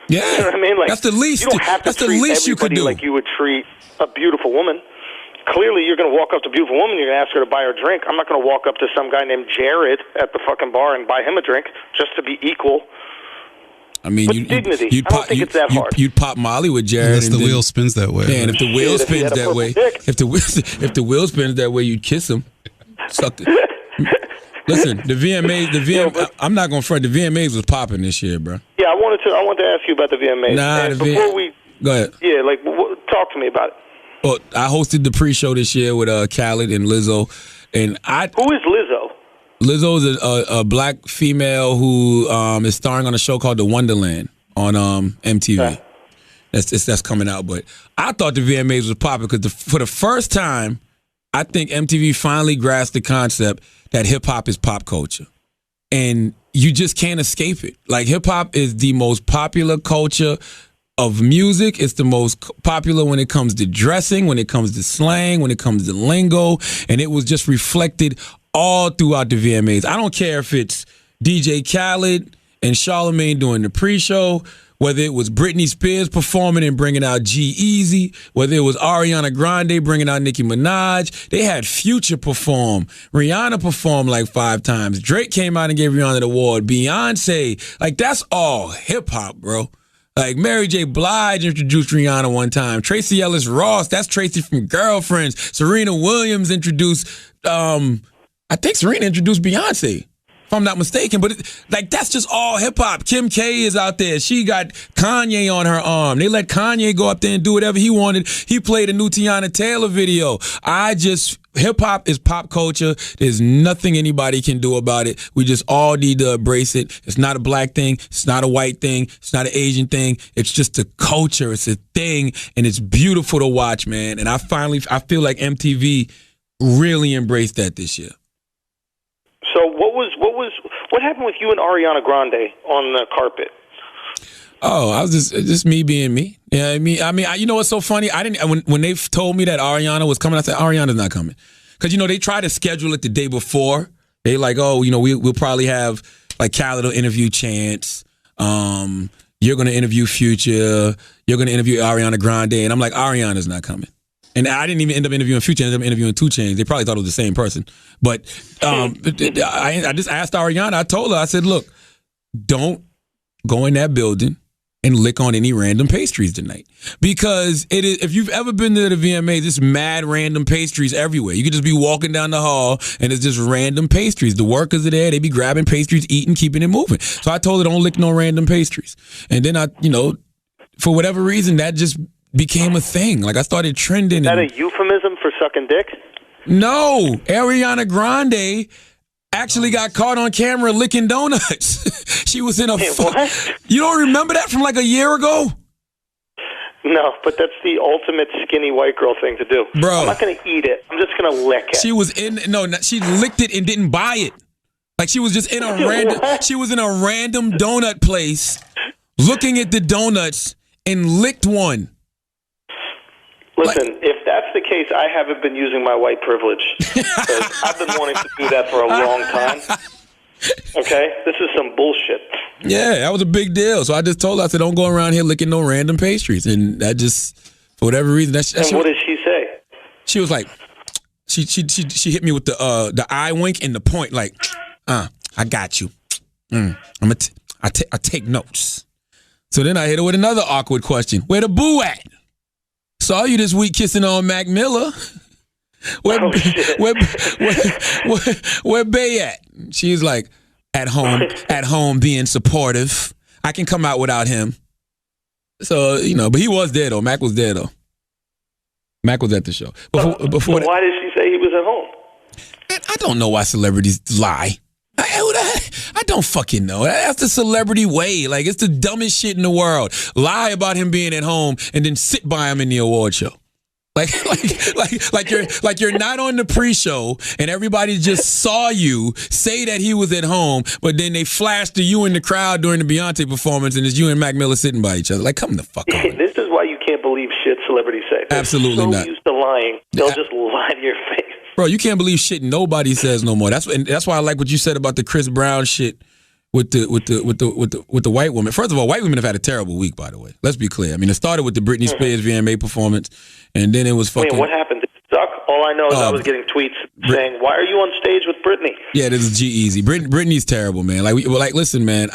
Yeah, you know what I mean? Like, that's the least. You don't have to treat everybody like you would treat a beautiful woman. Clearly, you're going to walk up to a beautiful woman, you're going to ask her to buy her a drink. I'm not going to walk up to some guy named Jared at the fucking bar and buy him a drink just to be equal. I mean, dignity. I don't think it's that hard. You'd pop Molly with Jared. Unless the wheel spins that way. Yeah, and if the wheel spins that way, if the wheel spins that way, you'd kiss him. Suck it. Listen, the VMAs, I'm not going to front. The VMAs was popping this year, bro. Yeah, I wanted to ask you about the VMAs. Go ahead. Yeah, talk to me about it. Well, I hosted the pre-show this year with Khaled and Lizzo, and Who is Lizzo? Lizzo is a black female who is starring on a show called The Wonderland on MTV. Okay. That's coming out, but I thought the VMAs was popping because for the first time, I think MTV finally grasped the concept that hip hop is pop culture, and you just can't escape it. Like, hip hop is the most popular culture of music. It's the most popular when it comes to dressing, when it comes to slang, when it comes to lingo, and it was just reflected all throughout the VMAs. I don't care if it's DJ Khaled and Charlemagne doing the pre-show, whether it was Britney Spears performing and bringing out G-Eazy, whether it was Ariana Grande bringing out Nicki Minaj. They had Future perform. Rihanna performed like 5 times. Drake came out and gave Rihanna the award. Beyonce. Like, that's all hip-hop, bro. Like, Mary J. Blige introduced Rihanna one time. Tracy Ellis Ross, that's Tracy from Girlfriends. Serena Williams introduced, I think Serena introduced Beyonce, if I'm not mistaken. But that's just all hip hop. Kim K is out there. She got Kanye on her arm. They let Kanye go up there and do whatever he wanted. He played a new Tiana Taylor video. Hip hop is pop culture. There's nothing anybody can do about it. We just all need to embrace it. It's not a black thing. It's not a white thing. It's not an Asian thing. It's just a culture. It's a thing, and it's beautiful to watch, man. And I feel like MTV really embraced that this year. So what happened with you and Ariana Grande on the carpet? Oh, I was just me being me. Yeah, I mean, you know what's so funny? I didn't when they told me that Ariana was coming, I said Ariana's not coming, because they try to schedule it the day before. They like, oh, we'll probably have like Khaled will interview Chance. You're gonna interview Future. You're gonna interview Ariana Grande, and I'm like, Ariana's not coming. And I didn't even end up interviewing Future. I ended up interviewing 2 Chainz. They probably thought it was the same person. But I just asked Ariana. I told her, I said, look, don't go in that building and lick on any random pastries tonight. Because if you've ever been to the VMAs, it's mad random pastries everywhere. You could just be walking down the hall and it's just random pastries. The workers are there. They be grabbing pastries, eating, keeping it moving. So I told her, don't lick no random pastries. And then for whatever reason, that just became a thing. Like, I started trending. Is that a euphemism for sucking dick? No. Ariana Grande actually got caught on camera licking donuts. She was in a... What? You don't remember that from like a year ago? No, but that's the ultimate skinny white girl thing to do. Bro. I'm not going to eat it. I'm just going to lick it. She licked it and didn't buy it. Like, she was just in a random donut place looking at the donuts and licked one. Listen, if that's the case, I haven't been using my white privilege. Because I've been wanting to do that for a long time. Okay? This is some bullshit. Yeah, that was a big deal. So I just told her, I said, don't go around here licking no random pastries. And that just, for whatever reason... And what did she say? She was like, She hit me with the eye wink and the point, like, I got you. I take notes. So then I hit her with another awkward question. Where the boo at? Saw you this week kissing on Mac Miller. Where Bay at? She's like, at home being supportive. I can come out without him. So, but he was there though. Mac was there though. Mac was at the show. Before why did she say he was at home? I don't know why celebrities lie. I don't fucking know. That's the celebrity way. Like, it's the dumbest shit in the world. Lie about him being at home and then sit by him in the award show. Like you're not on the pre-show and everybody just saw you say that he was at home, but then they flashed to you in the crowd during the Beyonce performance and it's you and Mac Miller sitting by each other. Like, come the fuck on. This is why you can't believe shit celebrities say. They're absolutely not. Used to lying, they'll just lie to your face. Bro, you can't believe shit nobody says no more. That's why I like what you said about the Chris Brown shit with the white woman. First of all, white women have had a terrible week, by the way. Let's be clear. I mean, it started with the Britney Spears VMA performance, and then it was fucking. What happened? Did it suck? All I know is I was getting tweets saying, "Why are you on stage with Britney?" Yeah, this is G-Eazy. Britney's terrible, man. Like, listen, man.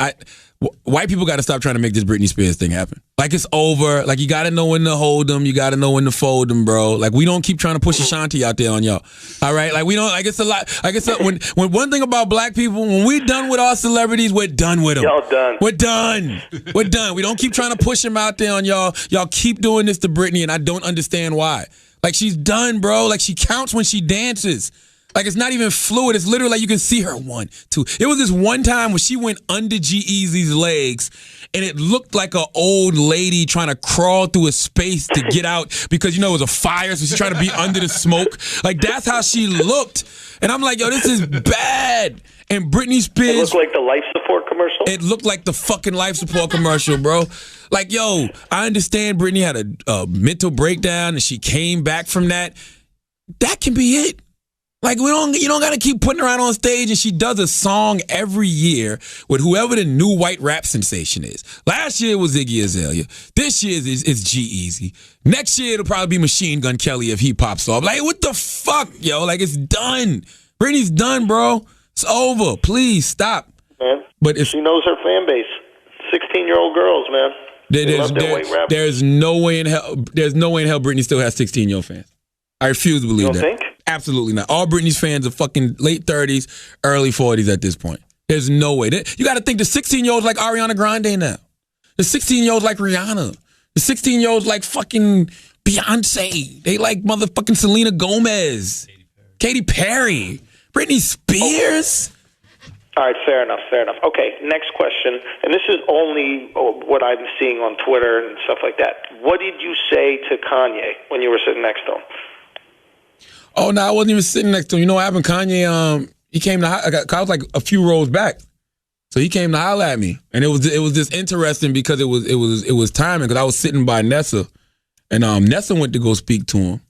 White people got to stop trying to make this Britney Spears thing happen. Like, it's over. Like, you got to know when to hold them. You got to know when to fold them, bro. Like, we don't keep trying to push Ashanti out there on y'all. All right? Like, we don't. Like, it's a lot. Like, it's when one thing about black people, when we're done with our celebrities, we're done with them. Y'all done. We're done. We're done. We don't keep trying to push them out there on y'all. Y'all keep doing this to Britney, and I don't understand why. Like, she's done, bro. Like, she counts when she dances. Like, it's not even fluid. It's literally like you can see her 1, 2. It was this one time when she went under G-Eazy's legs, and it looked like an old lady trying to crawl through a space to get out because, it was a fire, so she's trying to be under the smoke. Like, that's how she looked. And I'm like, yo, this is bad. And Britney Spears. It looked like the life support commercial? It looked like the fucking life support commercial, bro. Like, yo, I understand Britney had a mental breakdown and she came back from that. That can be it. Like, you don't got to keep putting her out on stage, and she does a song every year with whoever the new white rap sensation is. Last year it was Iggy Azalea. This year it's G-Eazy. Next year it'll probably be Machine Gun Kelly if he pops off. Like, what the fuck, yo? Like, it's done. Britney's done, bro. It's over. Please stop. Man, but she knows her fan base. 16-year-old girls, man. There's no way in hell. There's no way in hell Britney still has 16-year-old fans. I refuse to believe that. You don't think? Absolutely not. All Britney's fans are fucking late 30s, early 40s at this point. There's no way. You got to think the 16-year-olds like Ariana Grande now. The 16-year-olds like Rihanna. The 16-year-olds like fucking Beyonce. They like motherfucking Selena Gomez. Katy Perry. Britney Spears. All right, fair enough. Okay, next question. And this is only what I'm seeing on Twitter and stuff like that. What did you say to Kanye when you were sitting next to him? Oh, no, I wasn't even sitting next to him. You know what happened? Kanye, he came to, I was like a few rows back. So he came to holler at me. And it was just interesting because it was timing, because I was sitting by Nessa. And Nessa went to go speak to him.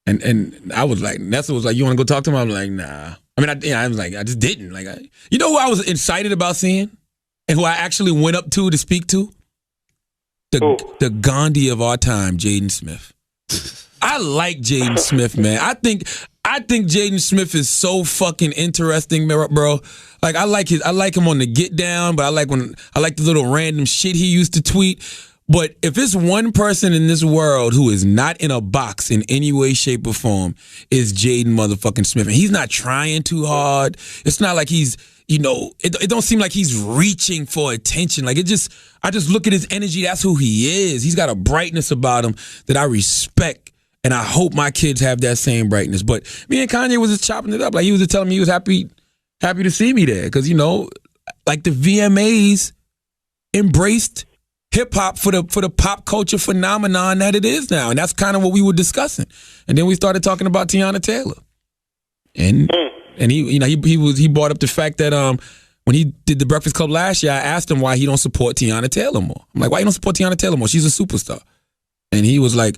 And I was like, Nessa was like, you want to go talk to him? I'm like, nah. I mean, I was like, I just didn't. Like, you know who I was excited about seeing? And who I actually went up to speak to? The Gandhi of our time, Jaden Smith. I like Jaden Smith, man. I think Jaden Smith is so fucking interesting, bro. Like, I like him on the get down, but I like the little random shit he used to tweet. But if it's one person in this world who is not in a box in any way, shape, or form, is Jaden motherfucking Smith. And he's not trying too hard. It's not like he's, it don't seem like he's reaching for attention. Like, I just look at his energy. That's who he is. He's got a brightness about him that I respect. And I hope my kids have that same brightness. But me and Kanye was just chopping it up. Like, he was just telling me he was happy to see me there. Because, like, the VMAs embraced hip-hop for the pop culture phenomenon that it is now. And that's kind of what we were discussing. And then we started talking about Tiana Taylor. And he brought up the fact that when he did the Breakfast Club last year, I asked him why he don't support Tiana Taylor more. I'm like, why you don't support Tiana Taylor more? She's a superstar. And he was like,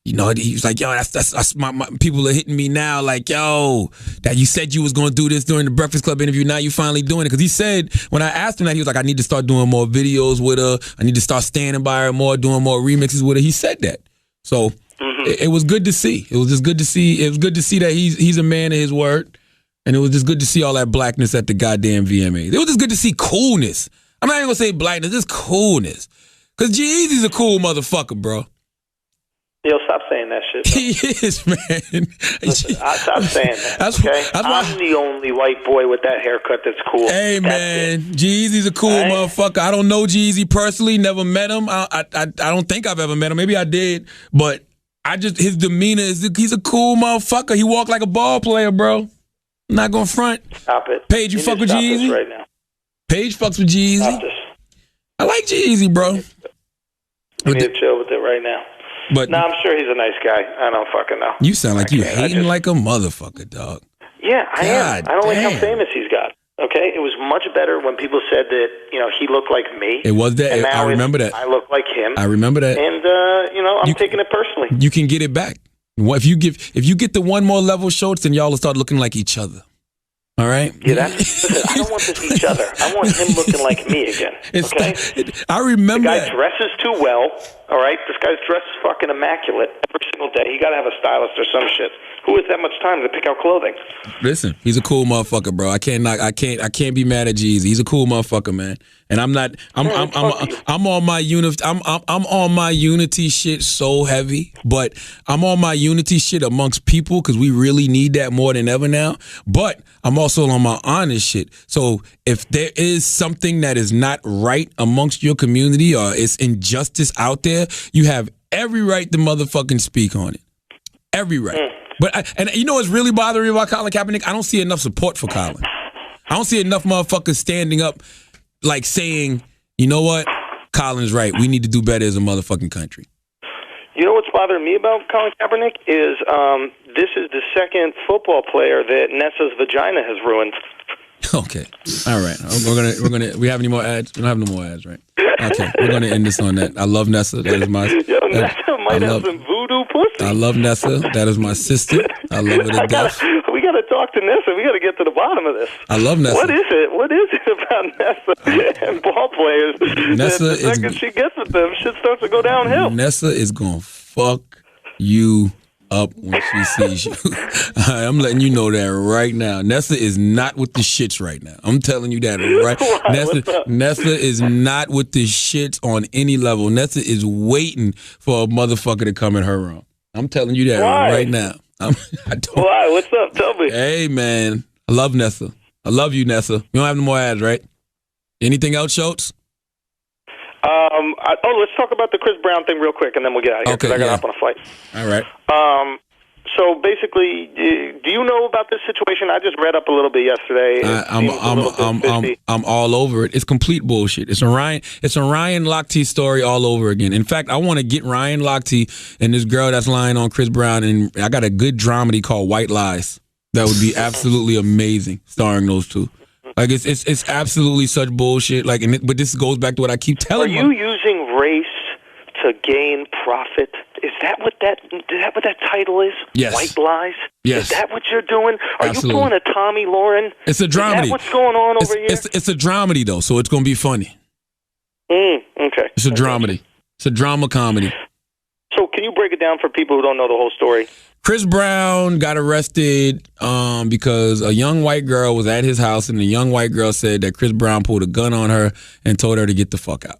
he was like, yo, that's my people are hitting me now, like, yo, that you said you was going to do this during the Breakfast Club interview. Now you finally doing it. Because he said, when I asked him that, he was like, I need to start doing more videos with her. I need to start standing by her more, doing more remixes with her. He said that. So it was good to see. It was just good to see. It was good to see that he's a man of his word. And it was just good to see all that blackness at the goddamn VMA. It was just good to see coolness. I'm not even going to say blackness, just coolness. Because G-Eazy's a cool motherfucker, bro. Yo, stop saying that shit. Bro. He is, man. Listen, stop saying that, okay? I'm the only white boy with that haircut that's cool. Hey, man. G-Eazy's a cool motherfucker. I don't know G-Eazy personally, never met him. I don't think I've ever met him.Maybe I did. But his demeanor, he's a cool motherfucker. He walked like a ball player, bro. I'm not going to front. Stop it. Paige, you fuck with G-Eazy? Right now. Paige fucks with G-Eazy? Stop this. I like G-Eazy, bro. You need to chill with it right now. But I'm sure he's a nice guy. I don't fucking know. You sound like you hating like a motherfucker, dog. Yeah, I am. I don't like how famous he's got. Okay? It was much better when people said that, he looked like me. It was that. I remember that. I look like him. I remember that. And, I'm taking it personally. You can get it back. If you get the one more level Schultz, then y'all will start looking like each other. All right? Yeah, listen, I don't want this each other. I want him looking like me again. Okay? I remember the guy dresses too well. All right? This guy's dress is fucking immaculate every single day. He got to have a stylist or some shit. Who has that much time to pick out clothing? Listen, he's a cool motherfucker, bro. I can't be mad at Jeezy. He's a cool motherfucker, man. And I'm on my I'm on my unity shit so heavy, but I'm on my unity shit amongst people because we really need that more than ever now. But I'm also on my honest shit. So if there is something that is not right amongst your community or it's injustice out there, you have every right to motherfucking speak on it. Every right. But and you know what's really bothering me about Colin Kaepernick? I don't see enough support for Colin. I don't see enough motherfuckers standing up, like saying, you know what, Colin's right. We need to do better as a motherfucking country. You know what's bothering me about Colin Kaepernick is this is the second football player that Nessa's vagina has ruined. Okay, all right. We're gonna. We have any more ads? We don't have no more ads, right? Okay, we're gonna end this on that. I love Nessa. That is my. Nessa might have some voodoo pussy. I love Nessa. That is my sister. I love her to death. We gotta talk to Nessa. We gotta get to the bottom of this. I love Nessa. What is it? What is it about Nessa and ball players? Nessa the second she gets with them, shit starts to go downhill. Nessa is gonna fuck you up when she sees you. I'm letting you know that right now. Nessa is not with the shits right now. I'm telling you that right. Nessa is not with the shits on any level. Nessa is waiting for a motherfucker to come in her room. I'm telling you that right now. Why? What's up? Tell me. Hey, man. I love Nessa. I love you, Nessa. You don't have no more ads, right? Anything else, Schultz? Let's talk about the Chris Brown thing real quick, and then we'll get out of here because I got to hop on a flight. All right. So basically, do you know about this situation? I just read up a little bit yesterday. I'm all over it. It's complete bullshit. It's a Ryan Lochte story all over again. In fact, I want to get Ryan Lochte and this girl that's lying on Chris Brown, and I got a good dramedy called White Lies. That would be absolutely amazing, starring those two. Like it's absolutely such bullshit. Like, but this goes back to what I keep telling you. Are you using race to gain profit? Is that what that title is? Yes. White Lies? Yes. Is that what you're doing? Are Absolutely. You pulling a Tommy Lauren? It's a dramedy. Is that what's going on over here? It's a dramedy though, so it's going to be funny. Okay. It's a dramedy. It's a drama comedy. So can you break it down for people who don't know the whole story? Chris Brown got arrested because a young white girl was at his house, and the young white girl said that Chris Brown pulled a gun on her and told her to get the fuck out.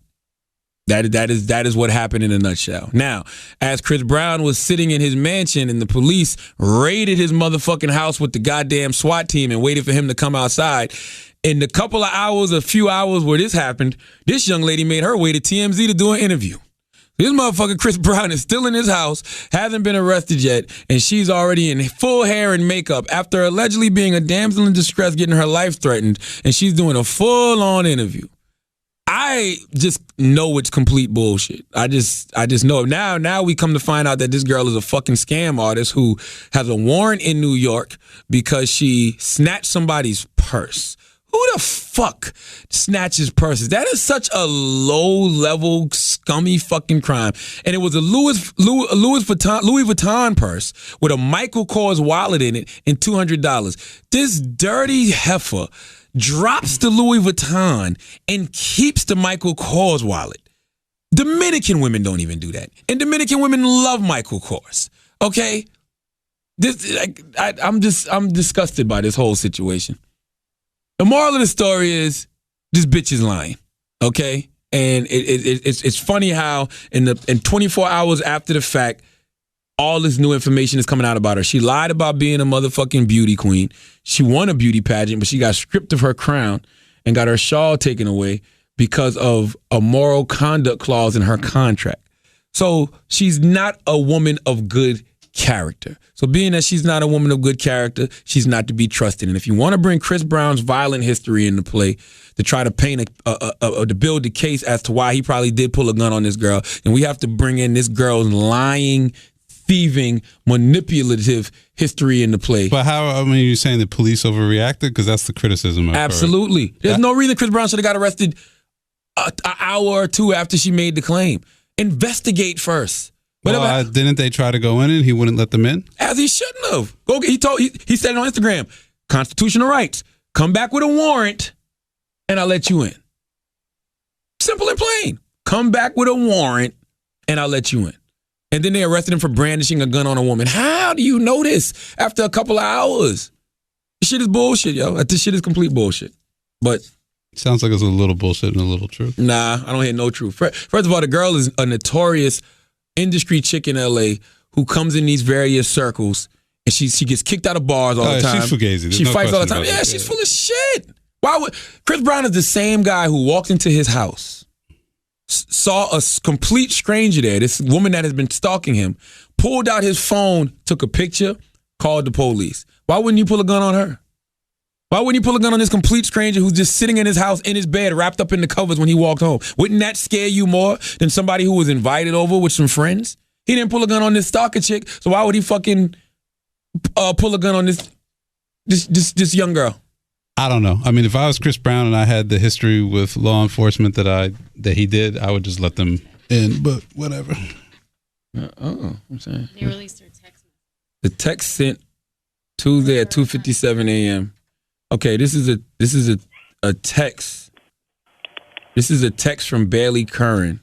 That is what happened in a nutshell. Now, as Chris Brown was sitting in his mansion and the police raided his motherfucking house with the goddamn SWAT team and waited for him to come outside, in the few hours where this happened, this young lady made her way to TMZ to do an interview. This motherfucker Chris Brown is still in his house, hasn't been arrested yet, and she's already in full hair and makeup after allegedly being a damsel in distress, getting her life threatened, and she's doing a full-on interview. I just know it's complete bullshit. I just know it. Now we come to find out that this girl is a fucking scam artist who has a warrant in New York because she snatched somebody's purse. Who the fuck snatches purses? That is such a low-level, scummy fucking crime. And it was a Louis Vuitton purse with a Michael Kors wallet in it and $200. This dirty heifer drops the Louis Vuitton and keeps the Michael Kors wallet. Dominican women don't even do that. And Dominican women love Michael Kors. Okay? I'm disgusted by this whole situation. The moral of the story is this bitch is lying. Okay? And it's funny how in 24 hours after the fact, all this new information is coming out about her. She lied about being a motherfucking beauty queen. She won a beauty pageant, but she got stripped of her crown and got her shawl taken away because of a moral conduct clause in her contract. So she's not a woman of good character. So being that she's not a woman of good character, she's not to be trusted. And if you want to bring Chris Brown's violent history into play to try to paint to build the case as to why he probably did pull a gun on this girl, and we have to bring in this girl's lying, thieving, manipulative history into play. But you're saying the police overreacted? Because that's the criticism. Absolutely. There's no reason Chris Brown should have got arrested an hour or two after she made the claim. Investigate first. Well, didn't they try to go in and he wouldn't let them in? As he shouldn't have. He said it on Instagram. Constitutional rights. Come back with a warrant and I'll let you in. Simple and plain. Come back with a warrant and I'll let you in. And then they arrested him for brandishing a gun on a woman. How do you know this after a couple of hours? This shit is bullshit, yo. This shit is complete bullshit. But sounds like it's a little bullshit and a little truth. Nah, I don't hear no truth. First of all, the girl is a notorious industry chick in LA who comes in these various circles and she gets kicked out of bars all the time. She's fugazi. She fights all the time. Yeah, she's full of shit. Why would Chris Brown is the same guy who walked into his house, saw a complete stranger there, this woman that has been stalking him, pulled out his phone, took a picture, called the police. Why wouldn't you pull a gun on her? Why wouldn't you pull a gun on this complete stranger who's just sitting in his house, in his bed, wrapped up in the covers when he walked home? Wouldn't that scare you more than somebody who was invited over with some friends? He didn't pull a gun on this stalker chick, so why would he fucking pull a gun on this young girl? I don't know. I mean, if I was Chris Brown and I had the history with law enforcement that he did, I would just let them in. But whatever. I'm saying they released her text. The text sent Tuesday at 2:57 a.m. Okay, this is a text. This is a text from Bailey Curran.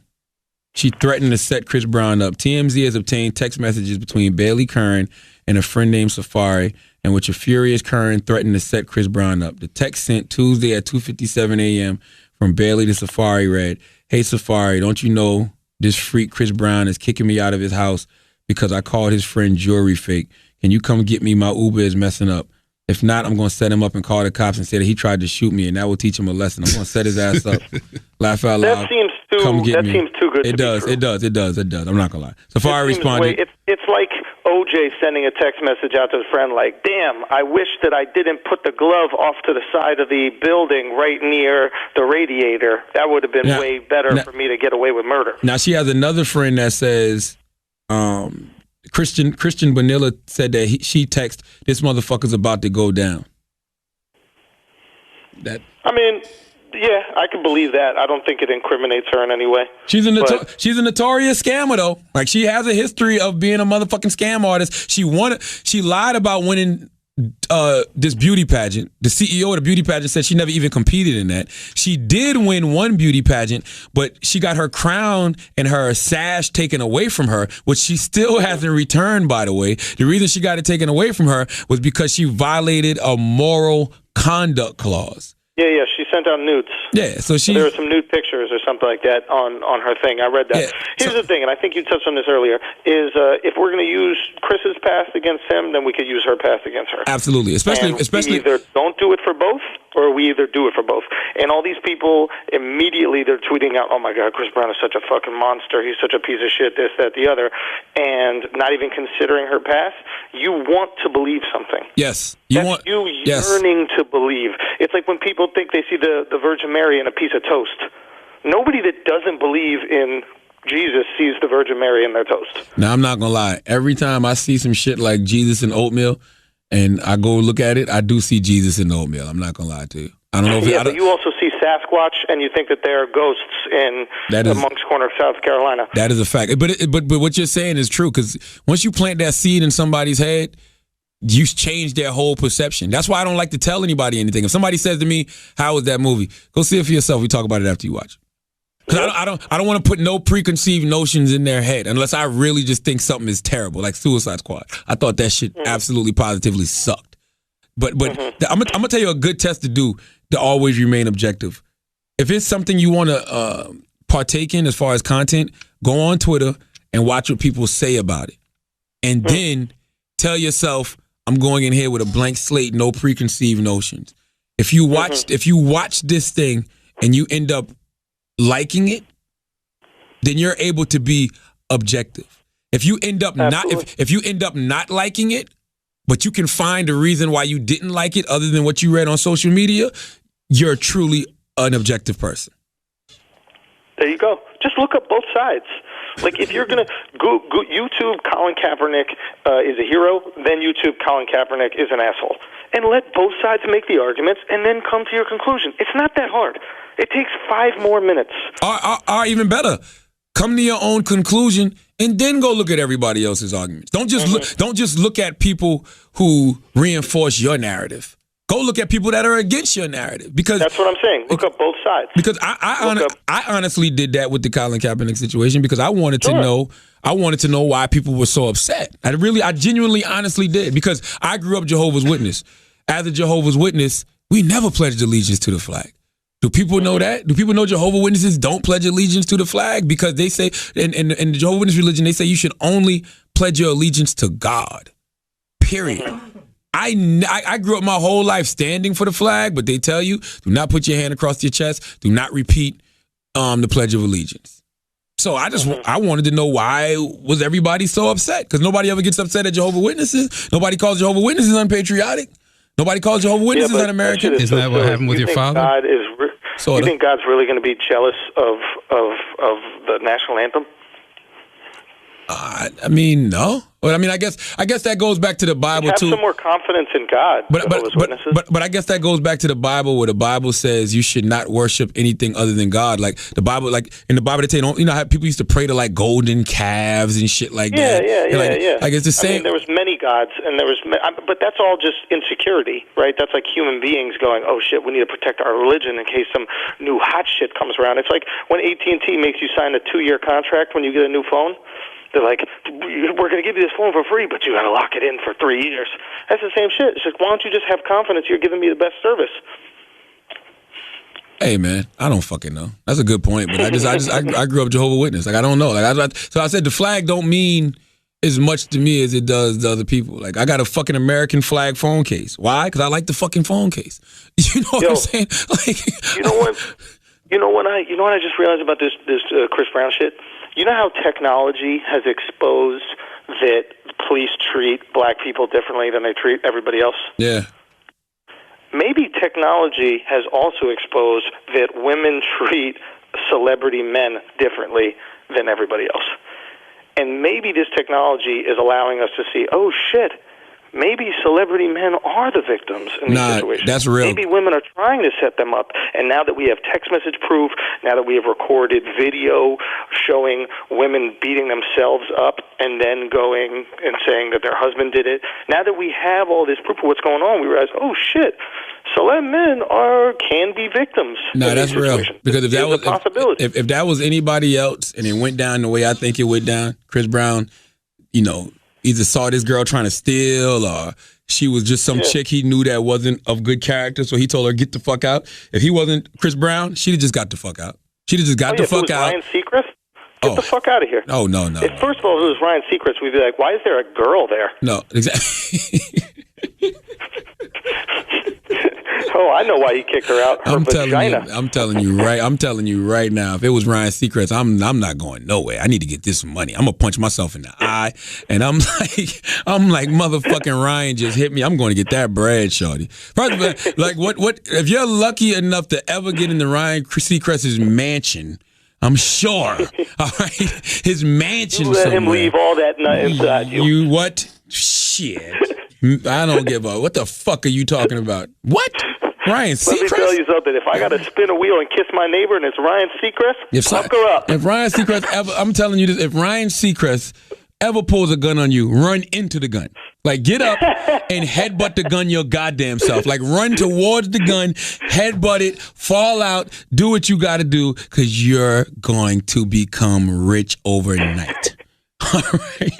She threatened to set Chris Brown up. TMZ has obtained text messages between Bailey Curran and a friend named Safari, in which a furious Curran threatened to set Chris Brown up. The text sent Tuesday at 2:57 a.m. from Bailey to Safari read, "Hey Safari, don't you know this freak Chris Brown is kicking me out of his house because I called his friend jewelry fake. Can you come get me? My Uber is messing up. If not, I'm going to set him up and call the cops and say that he tried to shoot me, and that will teach him a lesson. I'm going to set his ass up. Laugh out loud. That seems too good to be true. It does. I'm not going to lie. Safari responded. It's like OJ sending a text message out to his friend like, damn, I wish that I didn't put the glove off to the side of the building right near the radiator. That would have been way better for me to get away with murder. Now, she has another friend that says, Christian Bonilla said that she texted, "This motherfucker's about to go down." I mean, yeah, I can believe that. I don't think it incriminates her in any way. She's a notorious scammer though. Like, she has a history of being a motherfucking scam artist. She lied about winning this beauty pageant. The CEO of the beauty pageant said she never even competed in that. She did win one beauty pageant, but she got her crown and her sash taken away from her, which she still hasn't returned, by the way. The reason she got it taken away from her was because she violated a moral conduct clause. Yeah, she sent out nudes. Yeah, so there were some nude pictures or something like that on her thing. I read that. Yeah, Here's the thing, and I think you touched on this earlier, is if we're going to use Chris's past against him, then we could use her past against her. Absolutely, especially we either don't do it for both, or we either do it for both. And all these people, immediately they're tweeting out, oh my God, Chris Brown is such a fucking monster, he's such a piece of shit, this, that, the other, and not even considering her past. You want to believe something. Yes. That's you yearning to believe. It's like when people think they see the Virgin Mary in a piece of toast. Nobody that doesn't believe in Jesus sees the Virgin Mary in their toast. Now, I'm not going to lie. Every time I see some shit like Jesus and oatmeal, and I go look at it, I do see Jesus in the oatmeal. I'm not going to lie to you. I don't know if but you also see Sasquatch, and you think that there are ghosts in the Moncks Corner of South Carolina. That is a fact. But what you're saying is true, because once you plant that seed in somebody's head, you change their whole perception. That's why I don't like to tell anybody anything. If somebody says to me, "How was that movie?" Go see it for yourself. We talk about it after you watch. Because I don't want to put no preconceived notions in their head unless I really just think something is terrible, like Suicide Squad. I thought that shit absolutely positively sucked. But I'm gonna tell you a good test to do to always remain objective. If it's something you want to partake in as far as content, go on Twitter and watch what people say about it, and then tell yourself, I'm going in here with a blank slate, no preconceived notions. If you watch this thing and you end up liking it, then you're able to be objective. If you end up not liking it, but you can find a reason why you didn't like it other than what you read on social media, you're truly an objective person. There you go. Just look up both sides. Like, if you're going to go YouTube Colin Kaepernick is a hero, then YouTube Colin Kaepernick is an asshole. And let both sides make the arguments and then come to your conclusion. It's not that hard. It takes 5 more minutes. Or even better, come to your own conclusion and then go look at everybody else's arguments. Don't just look at people who reinforce your narrative. Go look at people that are against your narrative. Because that's what I'm saying. Look up both sides. Because I honestly did that with the Colin Kaepernick situation because I wanted to know. I wanted to know why people were so upset. I genuinely, honestly did, because I grew up Jehovah's Witness. As a Jehovah's Witness, we never pledged allegiance to the flag. Do people know that? Do people know Jehovah's Witnesses don't pledge allegiance to the flag? Because they say, in the Jehovah's Witness religion, they say you should only pledge your allegiance to God. Period. I grew up my whole life standing for the flag, but they tell you, do not put your hand across your chest. Do not repeat the Pledge of Allegiance. So I wanted to know why was everybody so upset? Because nobody ever gets upset at Jehovah's Witnesses. Nobody calls Jehovah's Witnesses unpatriotic. Nobody calls Jehovah's Witnesses un-American. Isn't that what happened with your father? You think God's really going to be jealous of the national anthem? I mean, no. But I mean, I guess that goes back to the Bible too. Have some more confidence in God. But I guess that goes back to the Bible, where the Bible says you should not worship anything other than God. Like the Bible, like in the Bible, they say, you know how people used to pray to like golden calves and shit like that. Yeah. Like it's the same. I mean, there was many gods, and but that's all just insecurity, right? That's like human beings going, oh shit, we need to protect our religion in case some new hot shit comes around. It's like when AT&T makes you sign a 2-year contract when you get a new phone. They're like, we're going to give you this phone for free, but you got to lock it in for 3 years. That's the same shit. It's like, why don't you just have confidence you're giving me the best service? Hey man, I don't fucking know. That's a good point, but I grew up Jehovah's Witness. Like I don't know. So I said the flag don't mean as much to me as it does to other people. Like I got a fucking American flag phone case. Why? Because I like the fucking phone case. You know what I'm saying? Like, you know what I just realized about this Chris Brown shit. You know how technology has exposed that police treat black people differently than they treat everybody else? Yeah. Maybe technology has also exposed that women treat celebrity men differently than everybody else. And maybe this technology is allowing us to see, oh shit, maybe celebrity men are the victims in these situations. That's real. Maybe women are trying to set them up. And now that we have text message proof, now that we have recorded video showing women beating themselves up and then going and saying that their husband did it, now that we have all this proof of what's going on, we realize, oh shit, celeb men can be victims. No, that's real. Because if that was a possibility, if that was anybody else and it went down the way I think it went down, Chris Brown, either saw this girl trying to steal or she was just some chick he knew that wasn't of good character, so he told her, get the fuck out. If he wasn't Chris Brown, she'd have just got the fuck out. She'd have just got the fuck out. Ryan Seacrest? Get the fuck out of here. Oh, no. First of all, if it was Ryan Seacrest, we'd be like, why is there a girl there? No, exactly. Oh, I know why he kicked her out. Her vagina. I'm telling you right now. If it was Ryan Seacrest, I'm not going nowhere. I need to get this money. I'm gonna punch myself in the eye, and I'm like, motherfucking Ryan just hit me. I'm going to get that bread, shorty. Like, what? If you're lucky enough to ever get into Ryan Seacrest's mansion, I'm sure. All right, his mansion. You let him leave all that nut inside you. You what? Shit. I don't give a. What the fuck are you talking about? What? Ryan Seacrest? Let me tell you something. If I got to spin a wheel and kiss my neighbor and it's Ryan Seacrest, fuck her up. If Ryan Seacrest ever, I'm telling you this, if Ryan Seacrest ever pulls a gun on you, run into the gun. Like, get up and headbutt the gun your goddamn self. Like, run towards the gun, headbutt it, fall out, do what you got to do, because you're going to become rich overnight. All right?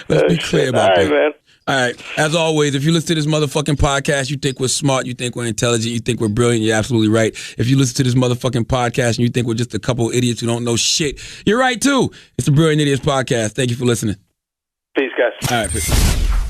Let's be clear about that. Man. All right. As always, if you listen to this motherfucking podcast, you think we're smart, you think we're intelligent, you think we're brilliant, you're absolutely right. If you listen to this motherfucking podcast and you think we're just a couple idiots who don't know shit, you're right, too. It's the Brilliant Idiots Podcast. Thank you for listening. Peace, guys. All right, peace.